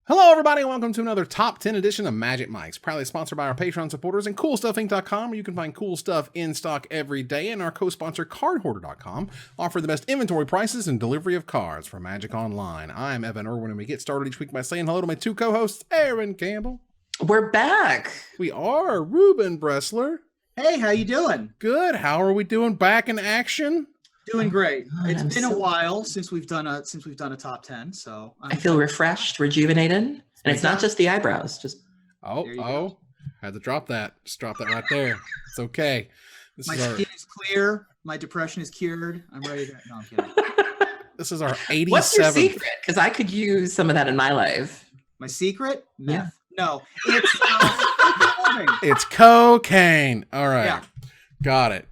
Hello, everybody, and welcome to another Top 10 edition of Magic Mics, proudly sponsored by our Patreon supporters and CoolStuffInc.com, where you can find cool stuff in stock every day, and our co-sponsor CardHoarder.com, offer the best inventory prices and delivery of cards for Magic Online. I'm Evan Irwin, and we get started each week by saying hello to my two co-hosts, Aaron Campbell. We're back. We are. Ruben Bressler. Hey, how you doing? Good. How are we doing? Back in action? Doing great. It's been a while since we've done a top 10, so I feel refreshed, rejuvenated, and it's not just the eyebrows. Just had to drop that. Just drop that right there. It's okay. My skin is clear. My depression is cured. I'm ready to. No, I'm kidding. This is our 87th. What's your secret? Because I could use some of that in my life. My secret? Meth. Yeah. No, it's it's cocaine. All right, yeah. Got it.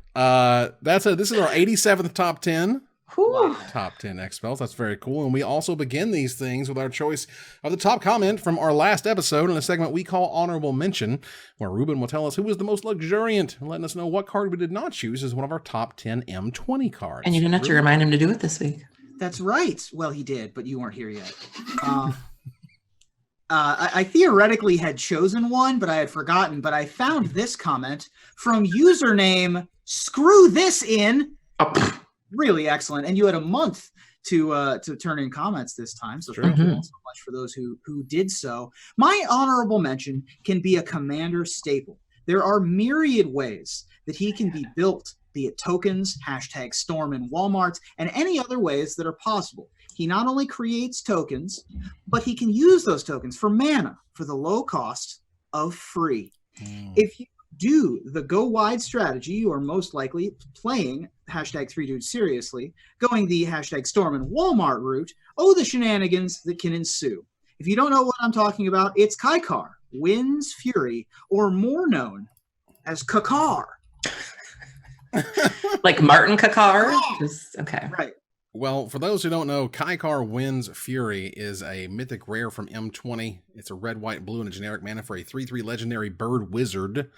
This is our 87th top 10. Wow. Top 10 X spells. That's very cool. And we also begin these things with our choice of the top comment from our last episode in a segment we call Honorable Mention, where Ruben will tell us who was the most luxuriant and letting us know what card we did not choose as one of our top 10 M20 cards. And you didn't have to remind him to do it this week. That's right. Well, he did, but you weren't here yet. I theoretically had chosen one, but I had forgotten. But I found this comment from username Screw This In. Oh. Really excellent. And you had a month to turn in comments this time. So thank you all so much for those who did so. My honorable mention can be a commander staple. There are myriad ways that he can be built, be it tokens, #storm in Walmart, and any other ways that are possible. He not only creates tokens, but he can use those tokens for mana for the low cost of free. If you do the go wide strategy, you are most likely playing #3dudes seriously, going the #storm in Walmart route. Oh, the shenanigans that can ensue. If you don't know what I'm talking about, it's Kaikar, Wind's Fury, or more known as Kakar. Like Martin Kakar? Okay. Right. Well, for those who don't know, Kaikar Wind's Fury is a mythic rare from M20. It's a red, white, blue, and a generic mana for a 3/3 legendary bird wizard.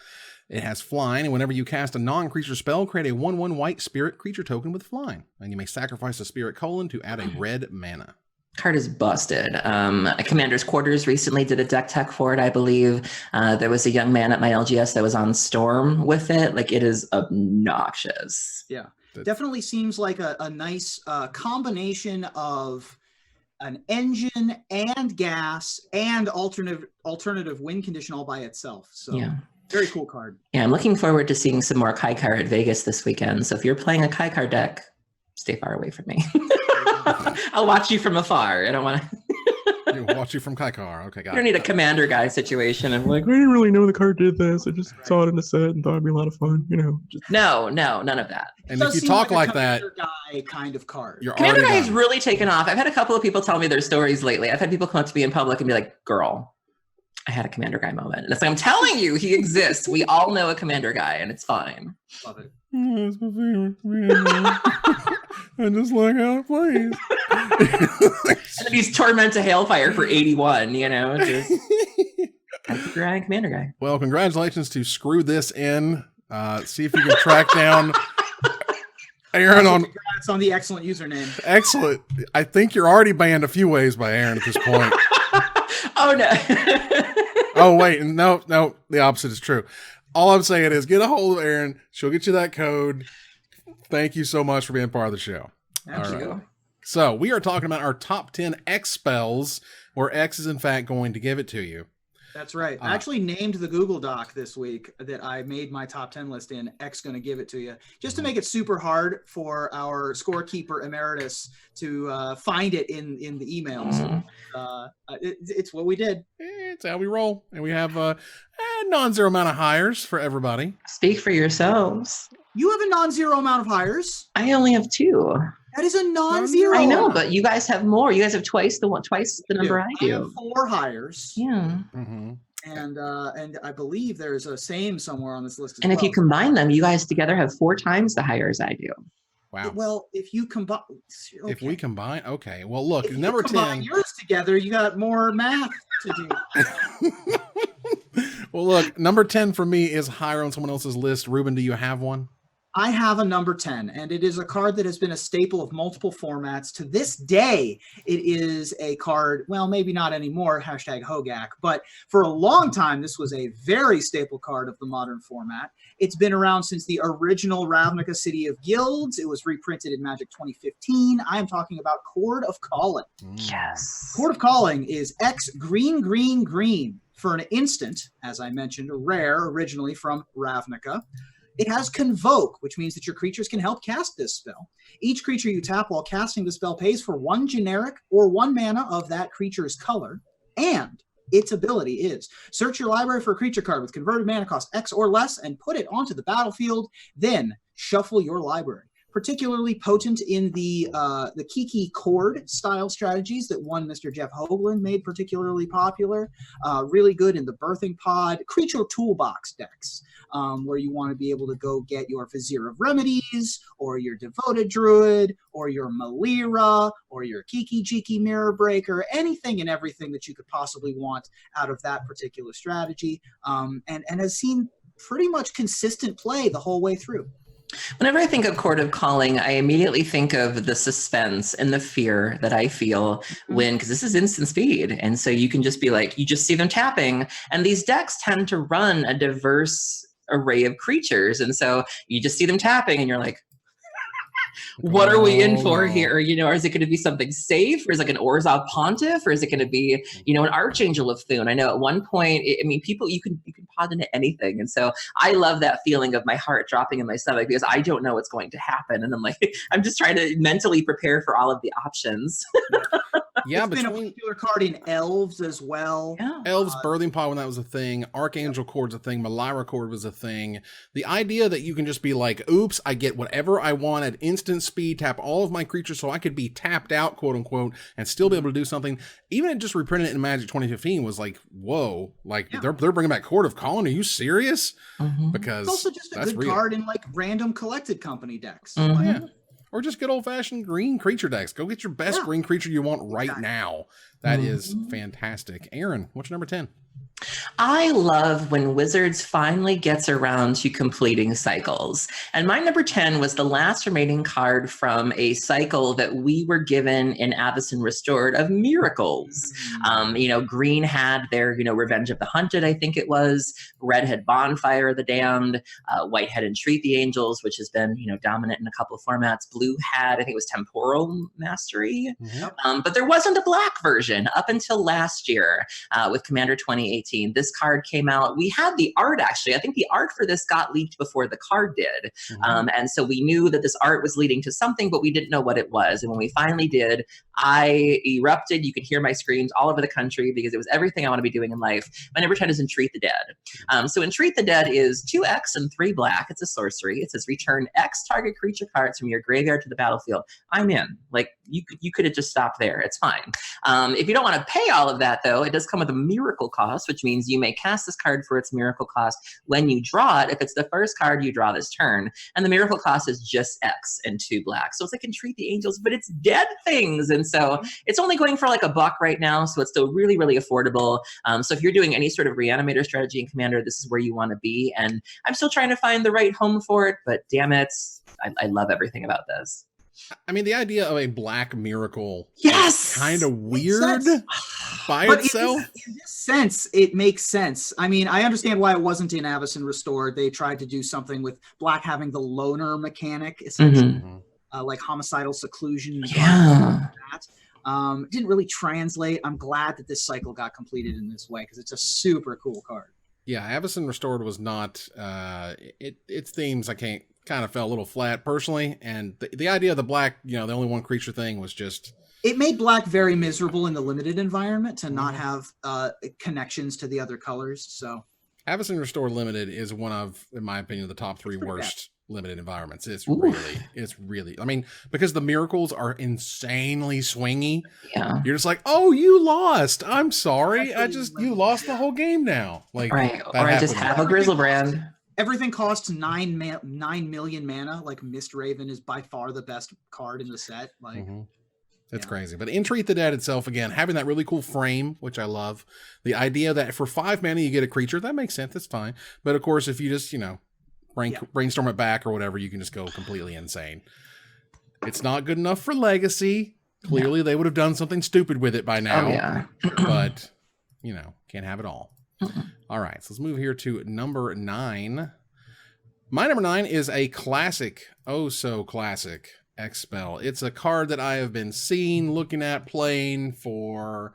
It has flying, and whenever you cast a non-creature spell, create a 1/1 white spirit creature token with flying. And you may sacrifice a spirit colon to add a red mana. Card is busted. Commander's Quarters recently did a deck tech for it, I believe. There was a young man at my LGS that was on Storm with it. Like, it is obnoxious. Yeah. Definitely seems like a nice combination of an engine and gas and alternative win condition all by itself. So yeah. Very cool card. Yeah, I'm looking forward to seeing some more Kaikar at Vegas this weekend. So if you're playing a Kaikar deck, stay far away from me. I'll watch you from afar. I don't want to. Watch you from Kaikar. Okay, got it. You don't need a commander guy situation of like, I didn't really know the card did this. I just saw it in the set and thought it'd be a lot of fun. No, none of that. And if you talk like that, guy kind of card. Commander guy has really taken off. I've had a couple of people tell me their stories lately. I've had people come up to me in public and be like, "Girl, I had a commander guy moment." And it's like, I'm telling you, he exists. We all know a commander guy, and it's fine. Love it. It's my favorite commander. I just like how it plays. And then he's torment to Hailfire for 81, just commander guy. Well, congratulations to Screw This In. See if you can track down Aaron on. Congrats on the excellent username. Excellent. I think you're already banned a few ways by Aaron at this point. Oh no. Oh wait, no, the opposite is true. All I'm saying is get a hold of Aaron. She'll get you that code. Thank you so much for being part of the show. Thank you. So we are talking about our top 10 X spells, where X is in fact going to give it to you. That's right. I actually named the Google Doc this week that I made my top 10 list in X going to give it to you, just to make it super hard for our scorekeeper emeritus to find it in the emails. It's what we did. It's how we roll. And we have a non-zero amount of hires for everybody. Speak for yourselves. You have a non-zero amount of hires. I only have 2. That is a non-zero. I know, but you guys have more. You guys have twice the number I do. I have 4 hires. Yeah. Mm-hmm. And I believe there's a same somewhere on this list as and well. If you combine them, you guys together have 4 times the hires I do. Wow. Well, if you combine, okay. If we combine, okay. Well, look, if number 10. Yours together, you got more math to do. Well, look, number 10 for me is higher on someone else's list. Ruben, do you have one? I have a number 10, and it is a card that has been a staple of multiple formats. To this day, it is a card, well, maybe not anymore, hashtag Hogak, but for a long time, this was a very staple card of the modern format. It's been around since the original Ravnica City of Guilds. It was reprinted in Magic 2015. I am talking about Chord of Calling. Yes. Chord of Calling is X green, green, green for an instant, as I mentioned, a rare originally from Ravnica. It has Convoke, which means that your creatures can help cast this spell. Each creature you tap while casting the spell pays for 1 generic or 1 mana of that creature's color. And its ability is search your library for a creature card with converted mana cost X or less and put it onto the battlefield. Then shuffle your library. Particularly potent in the Kiki Chord style strategies that one Mr. Jeff Hoagland made particularly popular. Really good in the Birthing Pod creature toolbox decks, where you want to be able to go get your Vizier of Remedies, or your Devoted Druid, or your Malira, or your Kiki Jiki Mirror Breaker, anything and everything that you could possibly want out of that particular strategy, and has seen pretty much consistent play the whole way through. Whenever I think of Chord of Calling, I immediately think of the suspense and the fear that I feel when, because this is instant speed. And so you can just be like, you just see them tapping. And these decks tend to run a diverse array of creatures. And so you just see them tapping and you're like, what are we in for here? You know, or is it going to be something safe? Or is it like an Orzhov Pontiff? Or is it going to be, you know, an Archangel of Thune? I know at one point, I mean, people, you can pod into anything. And so I love that feeling of my heart dropping in my stomach because I don't know what's going to happen. And I'm like, I'm just trying to mentally prepare for all of the options. Yeah, it's been a popular card in Elves as well. Yeah. Elves, Birthing Pod, when that was a thing. Archangel Chord's a thing. Malira Chord was a thing. The idea that you can just be like, oops, I get whatever I want at instant speed, tap all of my creatures so I could be tapped out, quote unquote, and still be able to do something. Even it just reprinted it in Magic 2015 was like, whoa, like they're bringing back Chord of Calling. Are you serious? Because it's also just a good card in like random collected company decks. Yeah. Or just good old-fashioned green creature decks. Go get your best green creature you want right now. That is fantastic. Aaron, what's your number 10? I love when Wizards finally gets around to completing cycles. And my number 10 was the last remaining card from a cycle that we were given in Avacyn Restored of Miracles. You know, green had their, you know, Revenge of the Hunted, I think it was. Red had Bonfire of the Damned. White had Entreat the Angels, which has been, you know, dominant in a couple of formats. Blue had, I think it was Temporal Mastery. But there wasn't a black version up until last year with Commander 2018. This card came out. We had the art, actually. I think the art for this got leaked before the card did. And so we knew that this art was leading to something, but we didn't know what it was. And when we finally did, I erupted. You could hear my screams all over the country because it was everything I want to be doing in life. My number 10 is Entreat the Dead. So Entreat the Dead is 2x and 3 black. It's a sorcery. It says return X target creature cards from your graveyard to the battlefield. I'm in. Like, you could have just stopped there. It's fine. If you don't want to pay all of that, though, it does come with a miracle cost, which means you may cast this card for its miracle cost when you draw it, if it's the first card you draw this turn. And the miracle cost is just X and 2 black. So it's like Entreat the Angels, but it's dead things. And so it's only going for like $1 right now. So it's still really, really affordable. So if you're doing any sort of reanimator strategy in Commander, this is where you want to be. And I'm still trying to find the right home for it, but damn it, I love everything about this. I mean, the idea of a black miracle is kind of weird by but itself. In this sense, it makes sense. I mean, I understand why it wasn't in Avacyn Restored. They tried to do something with black having the loner mechanic, essentially, like homicidal seclusion. It didn't really translate. I'm glad that this cycle got completed in this way because it's a super cool card. Yeah, Avacyn Restored was not, its themes kind of fell a little flat personally. And the idea of the black, you know, the only one creature thing was just... It made black very miserable in the limited environment to not have connections to the other colors. So Avacyn Restored Limited is one of, in my opinion, the top 3 worst limited environments. It's really, I mean, because the miracles are insanely swingy. Yeah. You're just like, oh, you lost. I'm sorry. You lost the whole game now. Like, right. Or I just have a Grisel Brand. Everything costs 9 million mana. Like Mist Raven is by far the best card in the set. Like, it's crazy. But Entreat the Dead itself, again, having that really cool frame, which I love. The idea that for 5 mana you get a creature, that makes sense. That's fine. But of course, if you just, you know, brainstorm it back or whatever, you can just go completely insane. It's not good enough for Legacy. Clearly, they would have done something stupid with it by now. Oh, yeah. But, can't have it all. All right, so let's move here to number 9. My number 9 is a classic, oh so classic X-Spell. It's a card that I have been seeing, looking at, playing for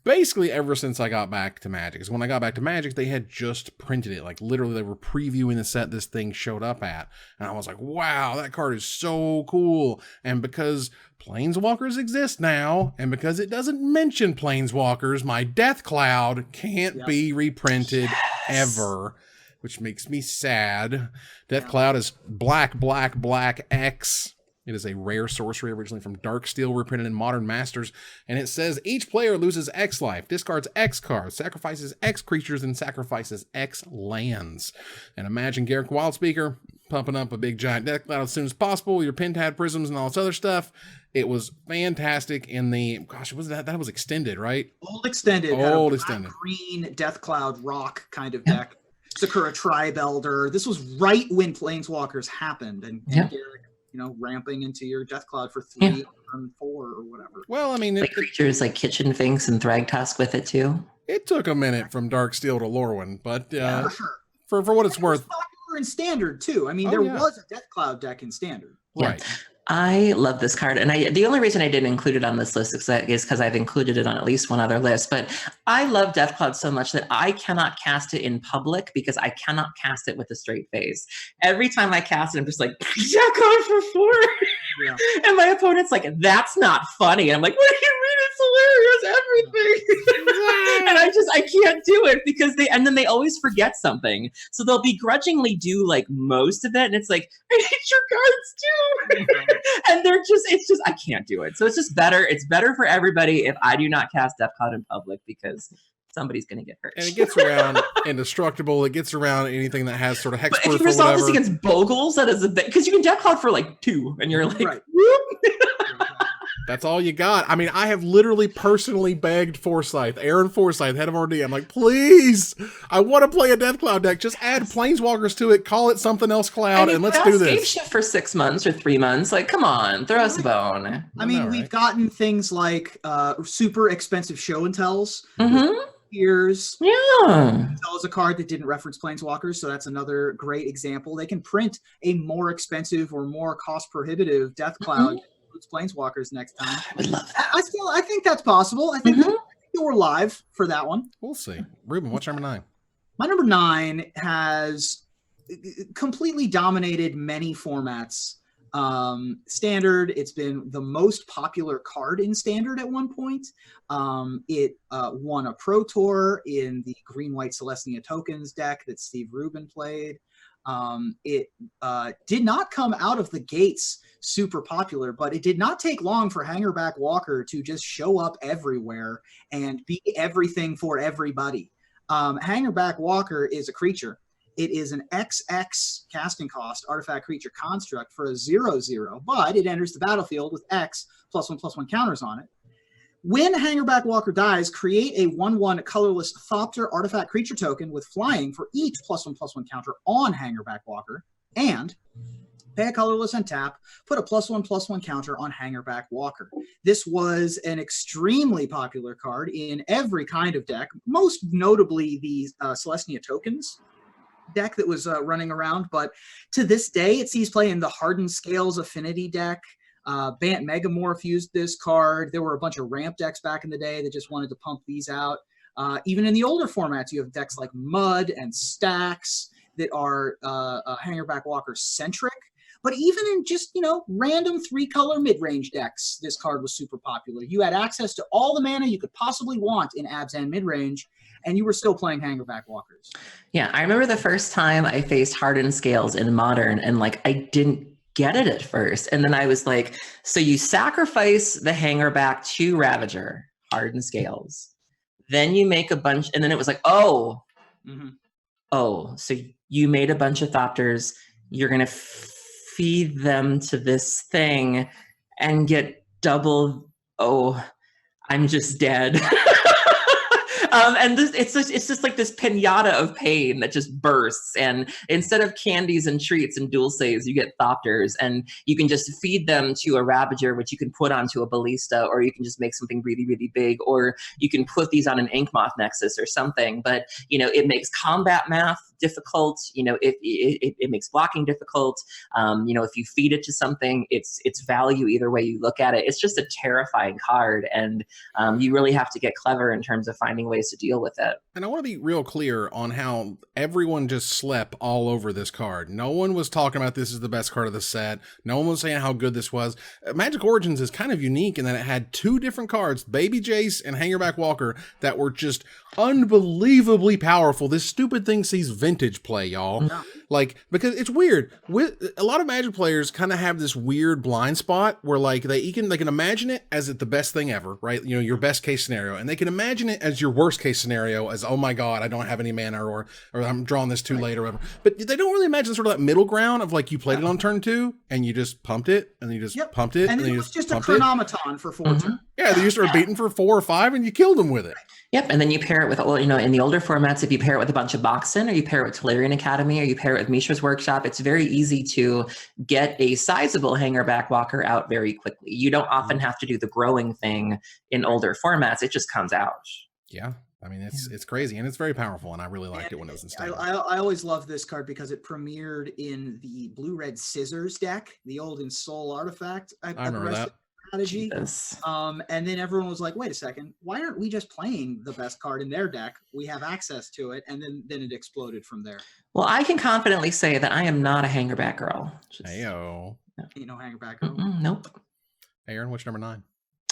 basically ever since I got back to Magic. Because when I got back to Magic, they had just printed it. Like, literally, they were previewing the set this thing showed up at. And I was like, wow, that card is so cool. And because Planeswalkers exist now, and because it doesn't mention Planeswalkers, my Deathcloud can't be reprinted ever, which makes me sad. Deathcloud is black, black, black X. It is a rare sorcery originally from Darksteel, reprinted in Modern Masters, and it says each player loses X life, discards X cards, sacrifices X creatures, and sacrifices X lands. And imagine Garrick Wildspeaker pumping up a big giant Deathcloud as soon as possible, your Pentad Prisms and all this other stuff. It was fantastic in the, gosh, was that was extended, right? Old extended. Old extended. Green Deathcloud rock kind of deck. Sakura Tribe Elder. This was right when Planeswalkers happened, and Garrick, ramping into your Deathcloud for 3 and 4 or whatever. Well, I mean, creatures like Kitchen Finks and Thragtusk with it too. It took a minute from Darksteel to Lorwyn, but for sure. For what it's worth, popular in Standard too. I mean, there was a Deathcloud deck in Standard. Right. I love this card, and the only reason I didn't include it on this list is because I've included it on at least one other list. But I love Deathcloud so much that I cannot cast it in public because I cannot cast it with a straight face. Every time I cast it, I'm just like, Deathcloud for 4. Yeah. And my opponent's like, that's not funny. And I'm like, what do you mean? It's hilarious, everything. And I can't do it because then they always forget something. So they'll begrudgingly do like most of it. And it's like, I need your cards too. And I can't do it. So it's just better. It's better for everybody if I do not cast Deathcloud in public because somebody's going to get hurt. And it gets around Indestructible. It gets around anything that has sort of hexproof or whatever. If you resolve this against Bogles, that is because you can Deathcloud for like 2 and you're like, whoop. That's all you got. I mean, I have literally personally begged Aaron Forsyth, head of RD. I'm like, please, I want to play a Deathcloud deck. Just add Planeswalkers to it, call it something else Cloud, and let's do this. Shift for 6 months or 3 months. Like, come on, throw us a bone. I mean, we've gotten things like super expensive show and tells. Years. Yeah. Tell is a card that didn't reference Planeswalkers, so that's another great example. They can print a more expensive or more cost prohibitive Deathcloud. Planeswalkers next time. I would love that. I think that's possible. I think that we're live for that one. We'll see. Ruben, what's number 9? My number 9 has completely dominated many formats. Standard, it's been the most popular card in Standard at one point. It won a Pro Tour in the green-white Celestia tokens deck that Steve Rubin played. It did not come out of the gates super popular, but it did not take long for Hangar Backwalker to just show up everywhere and be everything for everybody. Hangar Backwalker is a creature. It is an XX casting cost artifact creature construct for a 0/0, but it enters the battlefield with X +1/+1 counters on it. When Hangar Backwalker dies, create a 1/1 colorless Thopter artifact creature token with flying for each +1/+1 counter on Hangar Backwalker, and pay a colorless and tap, put a +1/+1 counter on Hangar Backwalker. This was an extremely popular card in every kind of deck, most notably the Celestia tokens deck that was running around, but to this day it sees play in the Hardened Scales Affinity deck. Bant Megamorph used this card. There were a bunch of ramp decks back in the day that just wanted to pump these out. Even in the older formats, you have decks like Mud and Stacks that are Hangar Backwalker centric. But even in just, random 3-color mid-range decks, this card was super popular. You had access to all the mana you could possibly want in Abs and mid-range, and you were still playing Hangar Backwalkers. Yeah, I remember the first time I faced Hardened Scales in Modern, and I didn't get it at first. And then I was like, so you sacrifice the Hangar Back to Ravager, Hardened Scales. Then you make a bunch, and then it was like, so you made a bunch of Thopters. You're going to feed them to this thing and get double. I'm just dead. And it's just like this pinata of pain that just bursts. And instead of candies and treats and dulces, you get thopters, and you can just feed them to a Ravager, which you can put onto a ballista, or you can just make something really, really big, or you can put these on an ink moth nexus or something. But it makes combat math difficult. It makes blocking difficult. If you feed it to something, it's value either way you look at it. It's just a terrifying card, and you really have to get clever in terms of finding ways to deal with it. And I want to be real clear on how everyone just slept all over this card. No one was talking about this as the best card of the set. No one was saying how good this was. Magic Origins is kind of unique in that it had two different cards, Baby Jace and Hangar Backwalker, that were just unbelievably powerful. This stupid thing sees vintage play, y'all. Like, because it's weird. A lot of Magic players kind of have this weird blind spot where like they can imagine it as the best thing ever, right? Your best case scenario, and they can imagine it as your worst case scenario as, oh my god, I don't have any mana, or I'm drawing this too late or whatever. But they don't really imagine sort of that middle ground of like you played it on turn 2 and you just pumped it and then you just pumped it and then you it was just a chronometon for 4 turns. Yeah, they used to beating for 4 or 5 and you killed them with it. Yep, and then you pair it with, in the older formats, if you pair it with a bunch of Boxen, or you pair it with Tolarian Academy, or you pair it with Mishra's Workshop, it's very easy to get a sizable Hangar Backwalker out very quickly. You don't often have to do the growing thing in older formats. It just comes out. Yeah. I mean, it's crazy, and it's very powerful, and I really liked it when it was in standard. I always loved this card because it premiered in the blue-red scissors deck, the old Ensoul artifact. I remember that. Strategy. And then everyone was like, wait a second, why aren't we just playing the best card in their deck? We have access to it. And then it exploded from there. Well, I can confidently say that I am not a Hanger Back girl. Heyo. Hanger Back girl. Nope. Hey, Aaron, what's number 9?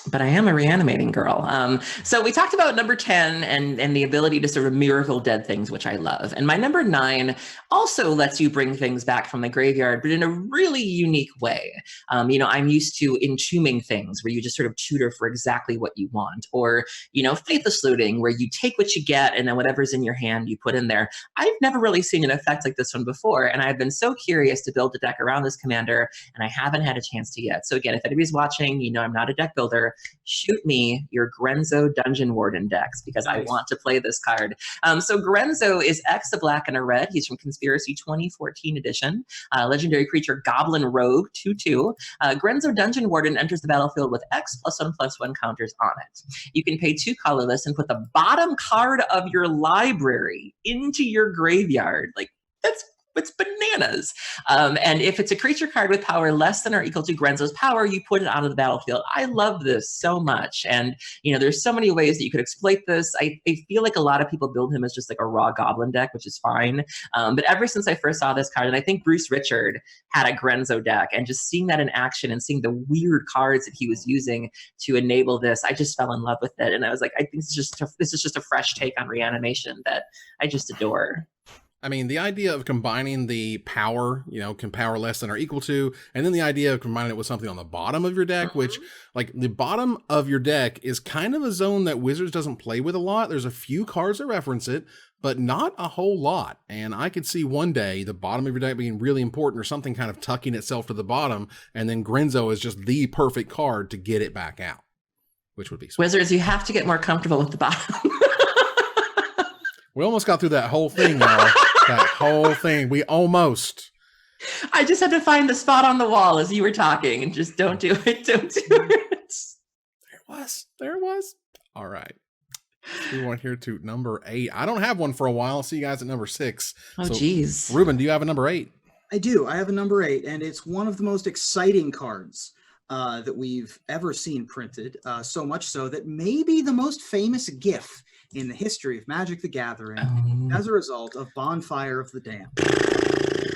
But I am a reanimating girl. So we talked about number 10 and the ability to sort of miracle dead things, which I love. And my number 9 also lets you bring things back from the graveyard, but in a really unique way. I'm used to entombing things where you just sort of tutor for exactly what you want, or, faithless looting where you take what you get and then whatever's in your hand you put in there. I've never really seen an effect like this one before, and I've been so curious to build a deck around this commander, and I haven't had a chance to yet. So again, if anybody's watching, I'm not a deck builder. Shoot me your Grenzo Dungeon Warden decks because I want to play this card. So Grenzo is X, a black and a red. He's from Conspiracy 2014 edition. Legendary creature Goblin Rogue 2/2. Grenzo Dungeon Warden enters the battlefield with X +1/+1 counters on it. You can pay 2 colorless and put the bottom card of your library into your graveyard. Like, it's bananas. And if it's a creature card with power less than or equal to Grenzo's power, you put it onto the battlefield. I love this so much. And, there's so many ways that you could exploit this. I feel like a lot of people build him as just like a raw goblin deck, which is fine. But ever since I first saw this card, and I think Bruce Richard had a Grenzo deck, and just seeing that in action and seeing the weird cards that he was using to enable this, I just fell in love with it. And I was like, I think this is just a fresh take on reanimation that I just adore. I mean, the idea of combining the power, can power less than or equal to, and then the idea of combining it with something on the bottom of your deck, which, like, the bottom of your deck is kind of a zone that Wizards doesn't play with a lot. There's a few cards that reference it, but not a whole lot. And I could see one day the bottom of your deck being really important, or something kind of tucking itself to the bottom, and then Grenzo is just the perfect card to get it back out, which would be sweet. Wizards, you have to get more comfortable with the bottom. We almost got through that whole thing, y'all. That whole thing. We almost. I just had to find the spot on the wall as you were talking, and just don't do it. Don't do it. There was. All right. We went here to number 8. I don't have one for a while. I'll see you guys at number 6. Oh, geez. Ruben, do you have a number 8? I do. I have a number 8, and it's one of the most exciting cards that we've ever seen printed. So much so that maybe the most famous GIF in the history of Magic the Gathering as a result of Bonfire of the Damned.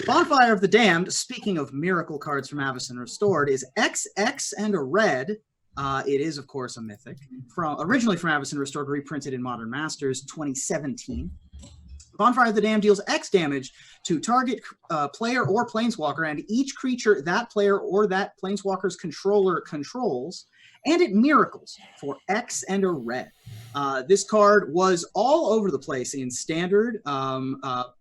Bonfire of the Damned, speaking of miracle cards from Avacyn Restored, is XX and a red. It is, of course, a mythic. Originally from Avacyn Restored, reprinted in Modern Masters 2017. Bonfire of the Damned deals X damage to target player or planeswalker, and each creature that player or that planeswalker's controller controls, and it miracles for X and a red. This card was all over the place in Standard,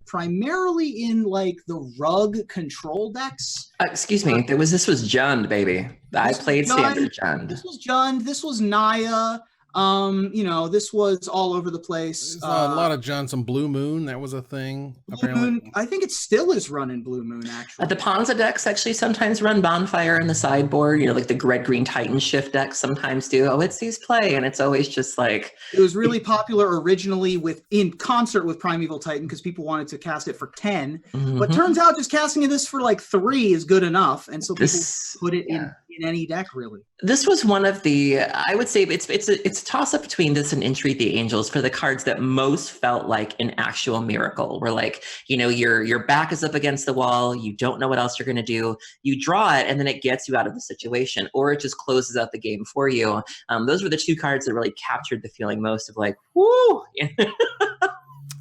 primarily in like the rug control decks. Excuse me, this was Jund, baby. I played Standard Jund. This was Jund. This was Naya. You know, this was all over the place. There's a lot of John, some Blue Moon. That was a thing. Blue Apparently. Moon, I think it still is running Blue Moon, actually. The Ponza decks actually sometimes run Bonfire in the sideboard. You know, like the Red Green Titan Shift decks sometimes do. Oh, it sees play, and it's always just like it was really popular originally in concert with Primeval Titan because people wanted to cast it for 10. But turns out just casting this for like 3 is good enough, and so people put it in any deck really. This was one of the, I would say it's a toss up between this and Entreat the Angels for the cards that most felt like an actual miracle. Where like, you know, your back is up against the wall, you don't know what else you're going to do, you draw it, and then it gets you out of the situation, or it just closes out the game for you. Those were the 2 cards that really captured the feeling most of like, woo!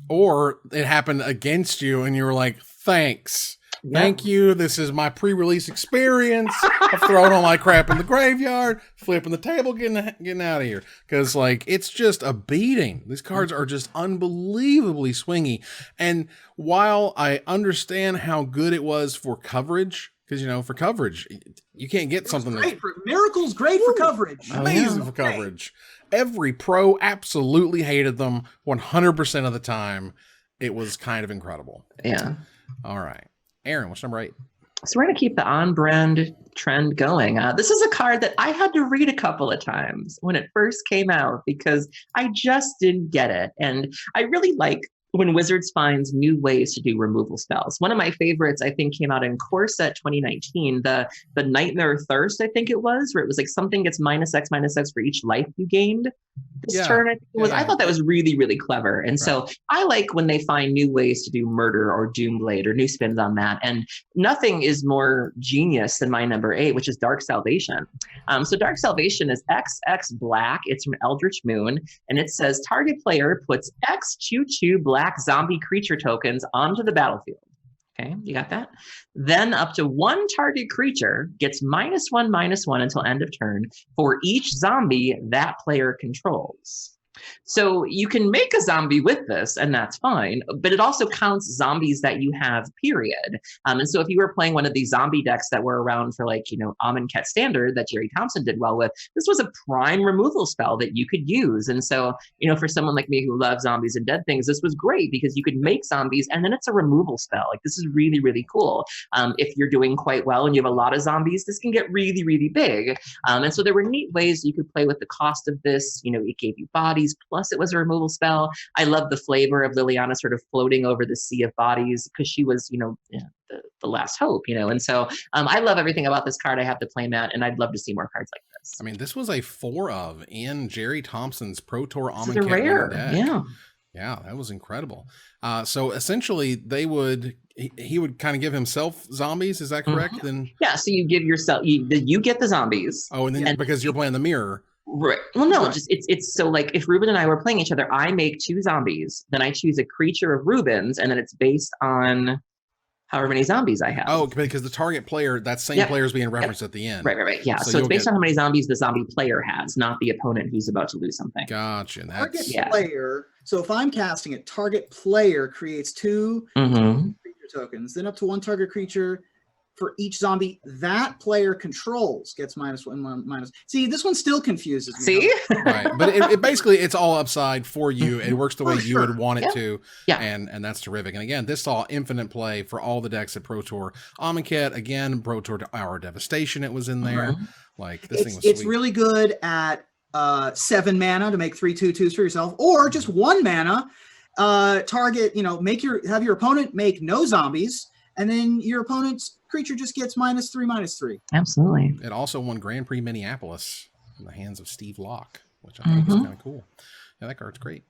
Or it happened against you, and you were like, thanks. Thank you. This is my pre-release experience. I've thrown all my crap in the graveyard, flipping the table, getting out of here. Because, like, it's just a beating. These cards are just unbelievably swingy. And while I understand how good it was for coverage, because, you know, for coverage, you can't get something that's Miracle's great for coverage. Amazing for coverage. Every pro absolutely hated them 100% of the time. It was kind of incredible. Yeah. All right. Aaron, what's number 8? So we're going to keep the on-brand trend going. This is a card that I had to read a couple of times when it first came out because I just didn't get it. And I really like when Wizards finds new ways to do removal spells. One of my favorites, I think, came out in Core Set 2019, the Nightmare Thirst, I think it was, where it was like something gets -X for each life you gained this turn. I thought that was really, really clever. And so I like when they find new ways to do murder or Doomblade or new spins on that. And nothing is more genius than my number 8, which is Dark Salvation. So Dark Salvation is XX black. It's from Eldritch Moon. And it says target player puts X/2/2 black zombie creature tokens onto the battlefield. Okay, you got that? Then up to 1 target creature gets -1/-1 until end of turn for each zombie that player controls. So you can make a zombie with this, and that's fine, but it also counts zombies that you have, period. And so if you were playing one of these zombie decks that were around for like, you know, Amonkhet Standard that Jerry Thompson did well with, this was a prime removal spell that you could use. And so, you know, for someone like me who loves zombies and dead things, this was great because you could make zombies and then it's a removal spell. Like this is really, really cool. If you're doing quite well and you have a lot of zombies, this can get really, really big. And so there were neat ways you could play with the cost of this. You know, it gave you bodies, plus it was a removal spell. I love the flavor of Liliana sort of floating over the sea of bodies because she was, you know, the last hope, you know. And so I love everything about this card. I have to play Matt, and I'd love to see more cards like this. I mean, this was a 4 of in Jerry Thompson's Pro Tour Amonkhet They're rare. deck. Yeah, that was incredible. So essentially, he would kind of give himself zombies. Is that correct? Then so you give yourself you get the zombies. Oh, and then because you're playing the mirror. Right. Well, no, just it's so like if Ruben and I were playing each other, I make 2 zombies, then I choose a creature of Ruben's, and then it's based on however many zombies I have. Oh, because the target player, that same player is being referenced at the end. Right. Yeah. So it's based on how many zombies the zombie player has, not the opponent who's about to lose something. Gotcha. Target player. So if I'm casting it, target player creates 2 creature tokens, then up to 1 target creature for each zombie that player controls gets -1/-. See, this one still confuses me. See? Right. But it basically, it's all upside for you. It works the way you would want it to. Yeah. And that's terrific. And again, this saw infinite play for all the decks at Pro Tour. Amonkhet, again, Pro Tour Hour Devastation, it was in there. Like, this thing was It's sweet. really good at 7 mana to make 3 2/2s for yourself, or just 1 mana. Target, you know, have your opponent make no zombies, and then your opponent's creature just gets -3/-3. Absolutely. It also won Grand Prix Minneapolis in the hands of Steve Locke, which I think is kind of cool. Yeah, that card's great.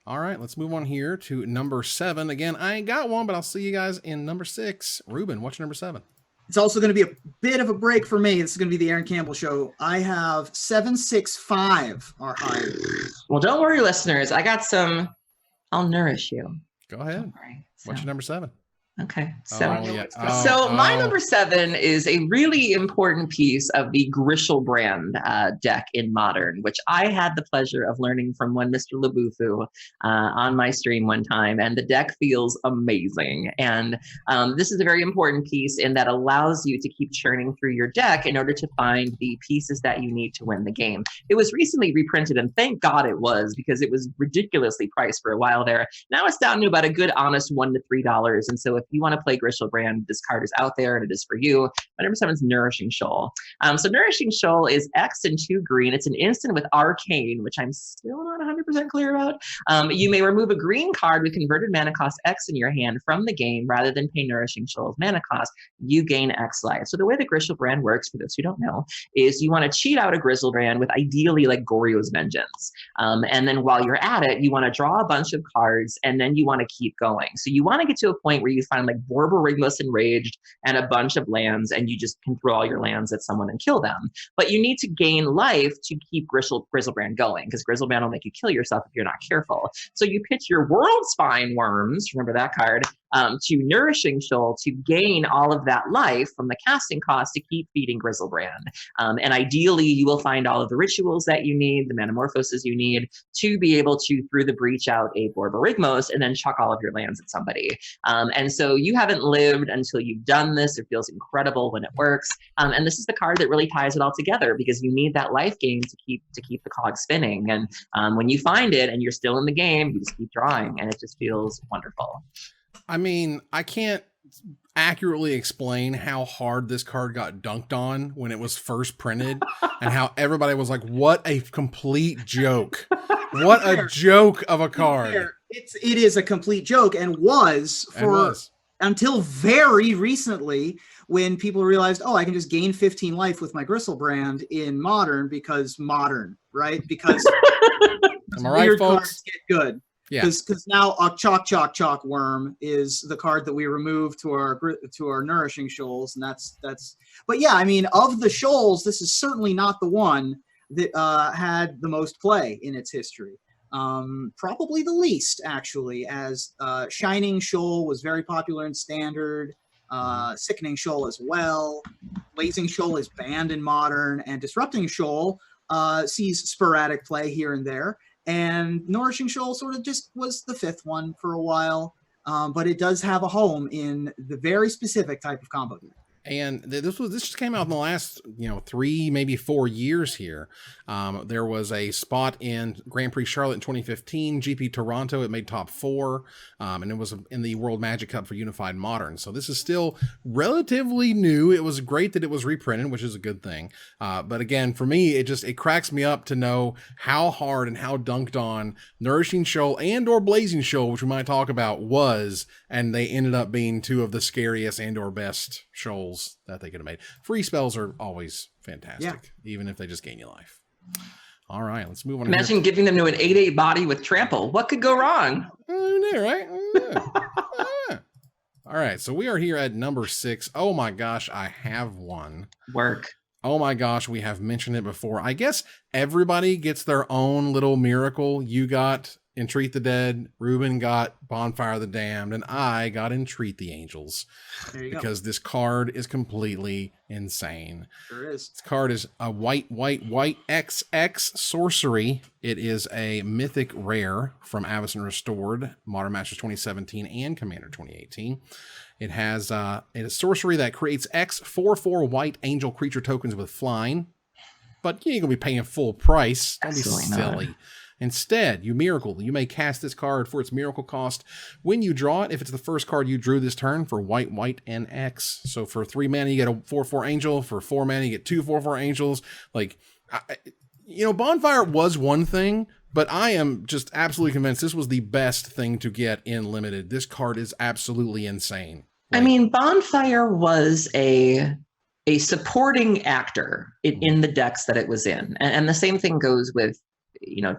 All right, let's move on here to number 7. Again, I ain't got one, but I'll see you guys in number 6. Ruben, what's your number 7? It's also going to be a bit of a break for me. This is going to be the Aaron Campbell show. I have 765 or higher. Well, don't worry, listeners. I got some. I'll nourish you. Go ahead. What's your number 7? Okay, so Oh, my number 7 is a really important piece of the Grisel Brand deck in Modern, which I had the pleasure of learning from one Mr. Labufu on my stream one time, and the deck feels amazing. And this is a very important piece in that allows you to keep churning through your deck in order to find the pieces that you need to win the game. It was recently reprinted, and thank God it was, because it was ridiculously priced for a while there. Now it's down to about a good honest $1 to $3, and so if you want to play Grisel Brand, this card is out there and it is for you. My number 7 is Nourishing Shoal. So Nourishing Shoal is X and 2 green. It's an instant with Arcane, which I'm still not 100% clear about. You may remove a green card with converted mana cost X in your hand from the game rather than pay Nourishing Shoal's mana cost. You gain X life. So the way the Grisel Brand works, for those who don't know, is you want to cheat out a Grisel Brand with ideally like Goryo's Vengeance. And then while you're at it, you want to draw a bunch of cards and then you want to keep going. So you want to get to a point where you find like Borborygmus Enraged and a bunch of lands, and you just can throw all your lands at someone and kill them. But you need to gain life to keep Grisel Brand going, because Grisel Brand will make you kill yourself if you're not careful. So you pitch your World Spine Worms, remember that card, to Nourishing Shoal to gain all of that life from the casting cost to keep feeding Grisel Brand. And ideally, you will find all of the rituals that you need, the Metamorphoses you need, to be able to, through the breach, out a Borborygmos and then chuck all of your lands at somebody. And so you haven't lived until you've done this. It feels incredible when it works. And this is the card that really ties it all together, because you need that life gain to keep the cog spinning. And when you find it and you're still in the game, you just keep drawing, and it just feels wonderful. I mean, I can't accurately explain how hard this card got dunked on when it was first printed and how everybody was like, what a complete joke. What a joke of a card. It is a complete joke, and was until very recently, when people realized, oh, I can just gain 15 life with my Grisel Brand in Modern, because Modern, right? Because am I right, folks? Cards get good. Yeah, because now a chalk worm is the card that we remove to our Nourishing Shoals, and that's. But yeah, I mean, of the shoals, this is certainly not the one that had the most play in its history. Probably the least, actually, as Shining Shoal was very popular in Standard, Sickening Shoal as well. Blazing Shoal is banned in Modern, and Disrupting Shoal sees sporadic play here and there. And Nourishing Shoal sort of just was the 5th one for a while, but it does have a home in the very specific type of combo deck. And this just came out in the last 3, maybe 4 years here. There was a spot in Grand Prix Charlotte in 2015, GP Toronto. It made top 4, and it was in the World Magic Cup for Unified Modern. So this is still relatively new. It was great that it was reprinted, which is a good thing. But again, for me, it cracks me up to know how hard and how dunked on Nourishing Shoal and or Blazing Shoal, which we might talk about, was, and they ended up being 2 of the scariest and or best shoals that they could have made. Free spells are always fantastic, even if they just gain you life. All right, let's move on. Imagine giving them to an 8/8 body with trample. What could go wrong? Right? Yeah. All right, so we are here at number 6. Oh my gosh, I have one. Work. Oh my gosh, we have mentioned it before. I guess everybody gets their own little miracle. You got Entreat the Dead, Ruben got Bonfire of the Damned, and I got Entreat the Angels. Because this card is completely insane. Sure is. This card is a white XX sorcery. It is a mythic rare from Avacyn Restored, Modern Masters 2017, and Commander 2018. It has a sorcery that creates X 4/4 white angel creature tokens with flying. But you ain't gonna be paying full price. Don't be silly. Instead, you may cast this card for its miracle cost. When you draw it, if it's the first card you drew this turn, for white, and X. So for 3 mana, you get a 4/4 angel. For 4 mana, you get 2 4/4 angels. Bonfire was one thing, but I am just absolutely convinced this was the best thing to get in Limited. This card is absolutely insane. I mean, Bonfire was a supporting actor in the decks that it was in. And the same thing goes with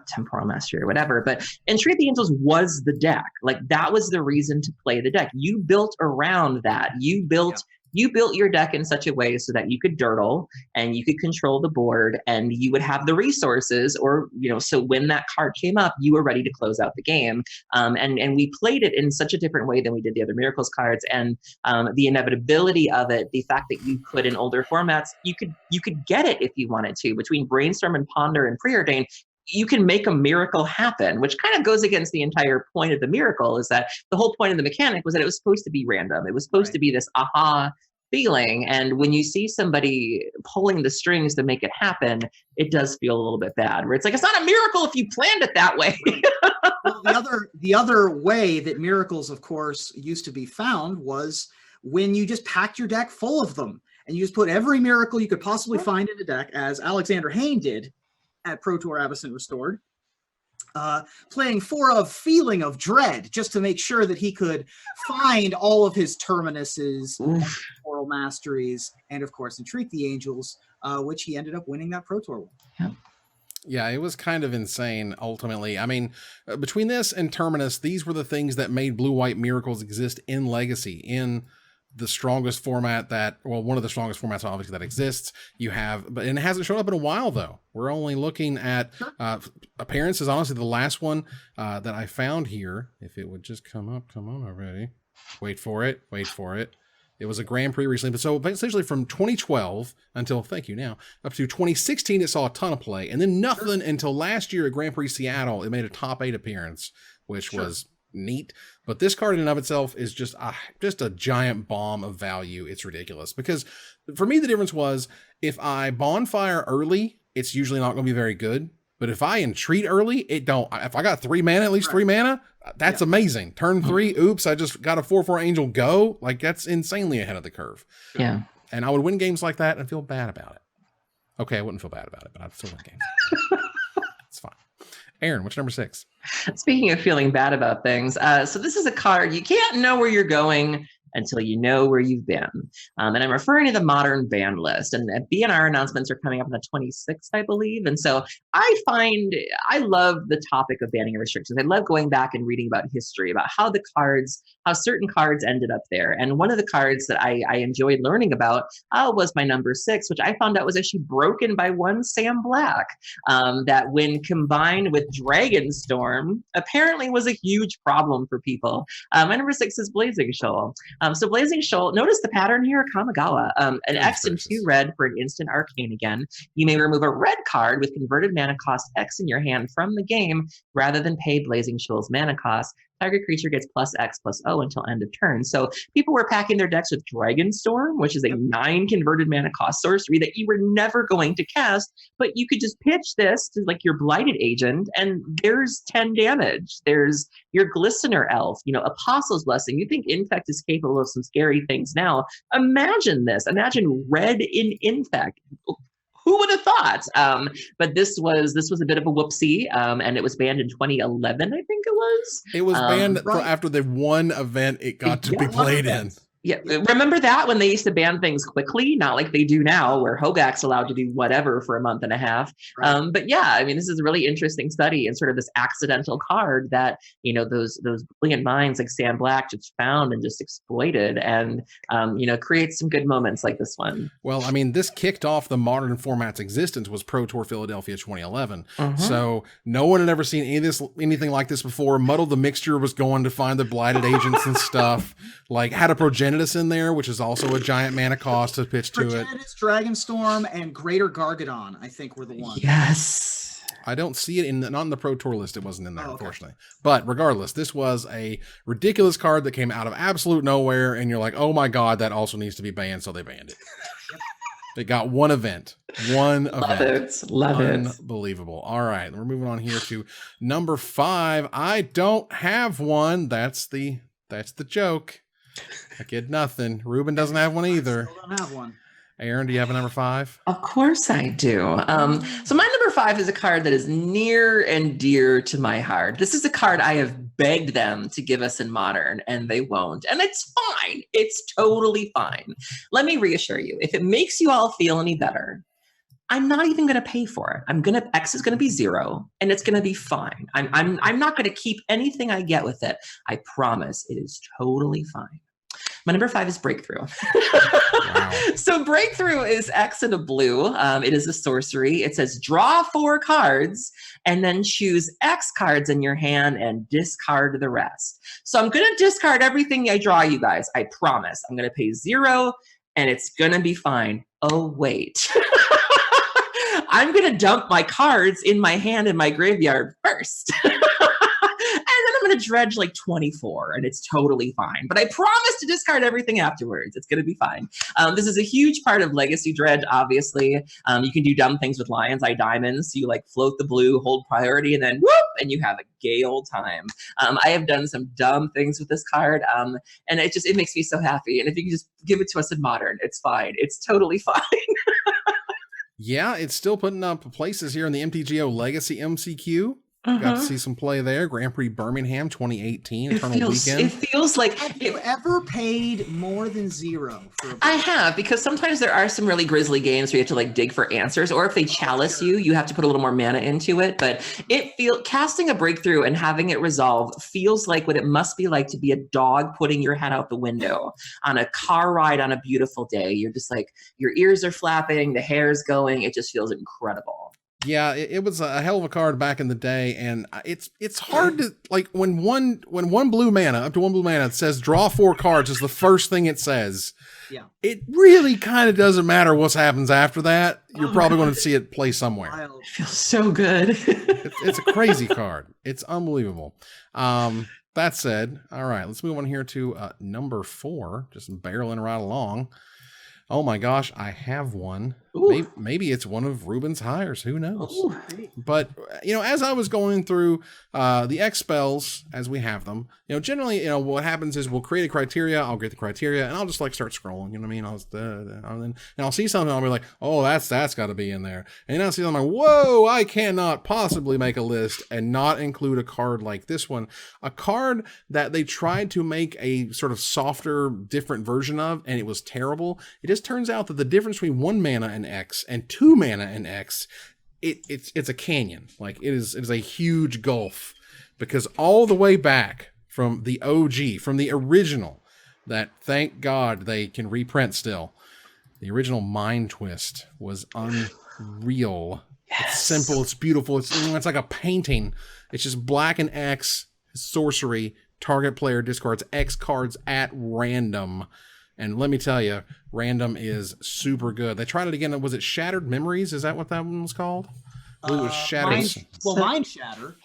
Temporal Mastery or whatever, but Entreat the Angels was the deck. Like, that was the reason to play the deck. You built around that. You built you built your deck in such a way so that you could dirtle and you could control the board and you would have the resources, or, so when that card came up, you were ready to close out the game. And we played it in such a different way than we did the other Miracles cards. And the inevitability of it, the fact that you could, in older formats, you could get it if you wanted to. Between Brainstorm and Ponder and Preordain, you can make a miracle happen, which kind of goes against the entire point of the miracle. Is that the whole point of the mechanic was that it was supposed to be random. It was supposed to be this aha feeling. And when you see somebody pulling the strings to make it happen, it does feel a little bit bad, where it's like, it's not a miracle if you planned it that way. Well, the other way that miracles, of course, used to be found was when you just packed your deck full of them and you just put every miracle you could possibly find in the deck, as Alexander Hayne did at Pro Tour Avacyn Restored, playing 4 of Feeling of Dread just to make sure that he could find all of his Terminuses, Oral Masteries, and of course Entreat the Angels, which he ended up winning that Pro Tour with. Yeah. Yeah, it was kind of insane, ultimately. I mean, between this and Terminus, these were the things that made Blue-White Miracles exist in Legacy, in the strongest format one of the strongest formats, obviously, that exists. And it hasn't shown up in a while, though. We're only looking at appearances. Honestly, the last one that I found here, if it would just come on already. Wait for it. It was a Grand Prix recently, but so essentially from 2012 until, thank you now, up to 2016, it saw a ton of play, and then nothing until last year at Grand Prix Seattle. It made a top 8 appearance, which was neat. But this card in and of itself is just a giant bomb of value. It's ridiculous, because for me, the difference was if I bonfire early, it's usually not going to be very good. But if I entreat early, if I got 3 mana, at least 3 mana, that's amazing. Turn 3, oops, I just got a 4/4 angel go. Like, that's insanely ahead of the curve. Yeah. And I would win games like that and feel bad about it. Okay, I wouldn't feel bad about it, but I'd still win games. It's fine. Aaron, what's number 6? Speaking of feeling bad about things, so this is a card, you can't know where you're going until you know where you've been. And I'm referring to the modern ban list. And BNR announcements are coming up on the 26th, I believe. And so I love the topic of banning and restrictions. I love going back and reading about history, about how certain cards ended up there. And one of the cards that I enjoyed learning about was my number 6, which I found out was actually broken by one Sam Black, that when combined with Dragonstorm, apparently was a huge problem for people. My number 6 is Blazing Shoal. So Blazing Shoal, notice the pattern here, Kamigawa. An X and 2 red for an instant arcane again. You may remove a red card with converted mana cost X in your hand from the game rather than pay Blazing Shoal's mana cost. Target creature gets +X/+O until end of turn. So people were packing their decks with Dragonstorm, which is a 9 converted mana cost sorcery that you were never going to cast, but you could just pitch this to like your Blighted Agent, and there's 10 damage. There's your Glistener Elf, Apostle's Blessing. You think Infect is capable of some scary things now. Imagine this. Imagine red in Infect. Who would have thought? But this was a bit of a whoopsie, and it was banned in 2011, I think it was. It was banned after the one event it got to be played in. Yeah, remember that when they used to ban things quickly, not like they do now, where Hogak's allowed to do whatever for a month and a half. Right. But yeah, I mean, this is a really interesting study and sort of this accidental card that those brilliant minds like Sam Black just found and just exploited, and creates some good moments like this one. Well, I mean, this kicked off the modern format's existence was Pro Tour Philadelphia 2011. So no one had ever seen anything like this before. Muddle the Mixture was going to find the Blighted Agents and stuff. Like, had a Progenitus in there, which is also a giant mana cost to pitch to it. Progenitus, Dragonstorm, and Greater Gargadon, I think, were the ones. Yes. I don't see it not in the Pro Tour list. It wasn't in there, unfortunately. But regardless, this was a ridiculous card that came out of absolute nowhere, and you're like, oh my god, that also needs to be banned, so they banned it. It got one event. Love it. Unbelievable. All right, we're moving on here to number 5. I don't have one. That's the joke. I get nothing. Ruben doesn't have one either. I still don't have one. Aaron, do you have a number 5? Of course I do. So my number 5 is a card that is near and dear to my heart. This is a card I have begged them to give us in Modern, and they won't. And it's fine. It's totally fine. Let me reassure you, if it makes you all feel any better, I'm not even going to pay for it. X is going to be 0, and it's going to be fine. I'm not going to keep anything I get with it. I promise. It is totally fine. My number 5 is Breakthrough. Wow. So Breakthrough is X and a blue. It is a sorcery. It says draw 4 cards and then choose X cards in your hand and discard the rest. So I'm going to discard everything I draw, you guys. I promise. I'm going to pay 0 and it's going to be fine. Oh, wait. I'm going to dump my cards in my hand in my graveyard first. And then I'm going to dredge like 24 and it's totally fine. But I promise to discard everything afterwards. It's going to be fine. This is a huge part of Legacy Dredge, obviously. You can do dumb things with Lion's Eye Diamonds. So you like float the blue, hold priority, and then whoop, and you have a gay old time. I have done some dumb things with this card. And it makes me so happy. And if you can just give it to us in Modern, it's fine. It's totally fine. Yeah, it's still putting up places here in the MTGO Legacy MCQ. Got to see some play there. Grand Prix Birmingham 2018, Eternal Weekend. It feels like... Have you ever paid more than 0 for a I have, because sometimes there are some really grisly games where you have to like dig for answers, or if they chalice you have to put a little more mana into it. But casting a Breakthrough and having it resolve feels like what it must be like to be a dog putting your head out the window on a car ride on a beautiful day. You're just like, your ears are flapping, the hair's going. It just feels incredible. Yeah, it was a hell of a card back in the day, and it's hard to like when one blue mana up to 1 blue mana says draw 4 cards is the first thing it says. Yeah, it really kind of doesn't matter what happens after that. You're probably going to see it play somewhere. It feels so good. It's a crazy card. It's unbelievable. That said, all right, let's move on here to number 4, just barreling right along. Oh my gosh, I have one. Maybe it's one of Ruben's hires. Who knows? Ooh. But, as I was going through the X spells as we have them, generally, what happens is we'll create a criteria. I'll get the criteria and I'll just like start scrolling. You know what I mean? I'll see something. I'll be like, oh, that's got to be in there. And then I'll see something like, whoa, I cannot possibly make a list and not include a card like this one. A card that they tried to make a sort of softer, different version of, and it was terrible. It just turns out that the difference between 1 mana and X and 2 mana and X, it's a canyon. Like it is a huge gulf, because all the way back from the OG, from the original, that thank God they can reprint still, the original Mind Twist was unreal. Yes. It's simple, it's beautiful, it's like a painting. It's just black and X, sorcery, target player discards X cards at random. And let me tell you, random is super good. They tried it again. Was it Shattered Memories? Is that what that one was called? I believe it was Shattered. Mind Shatter.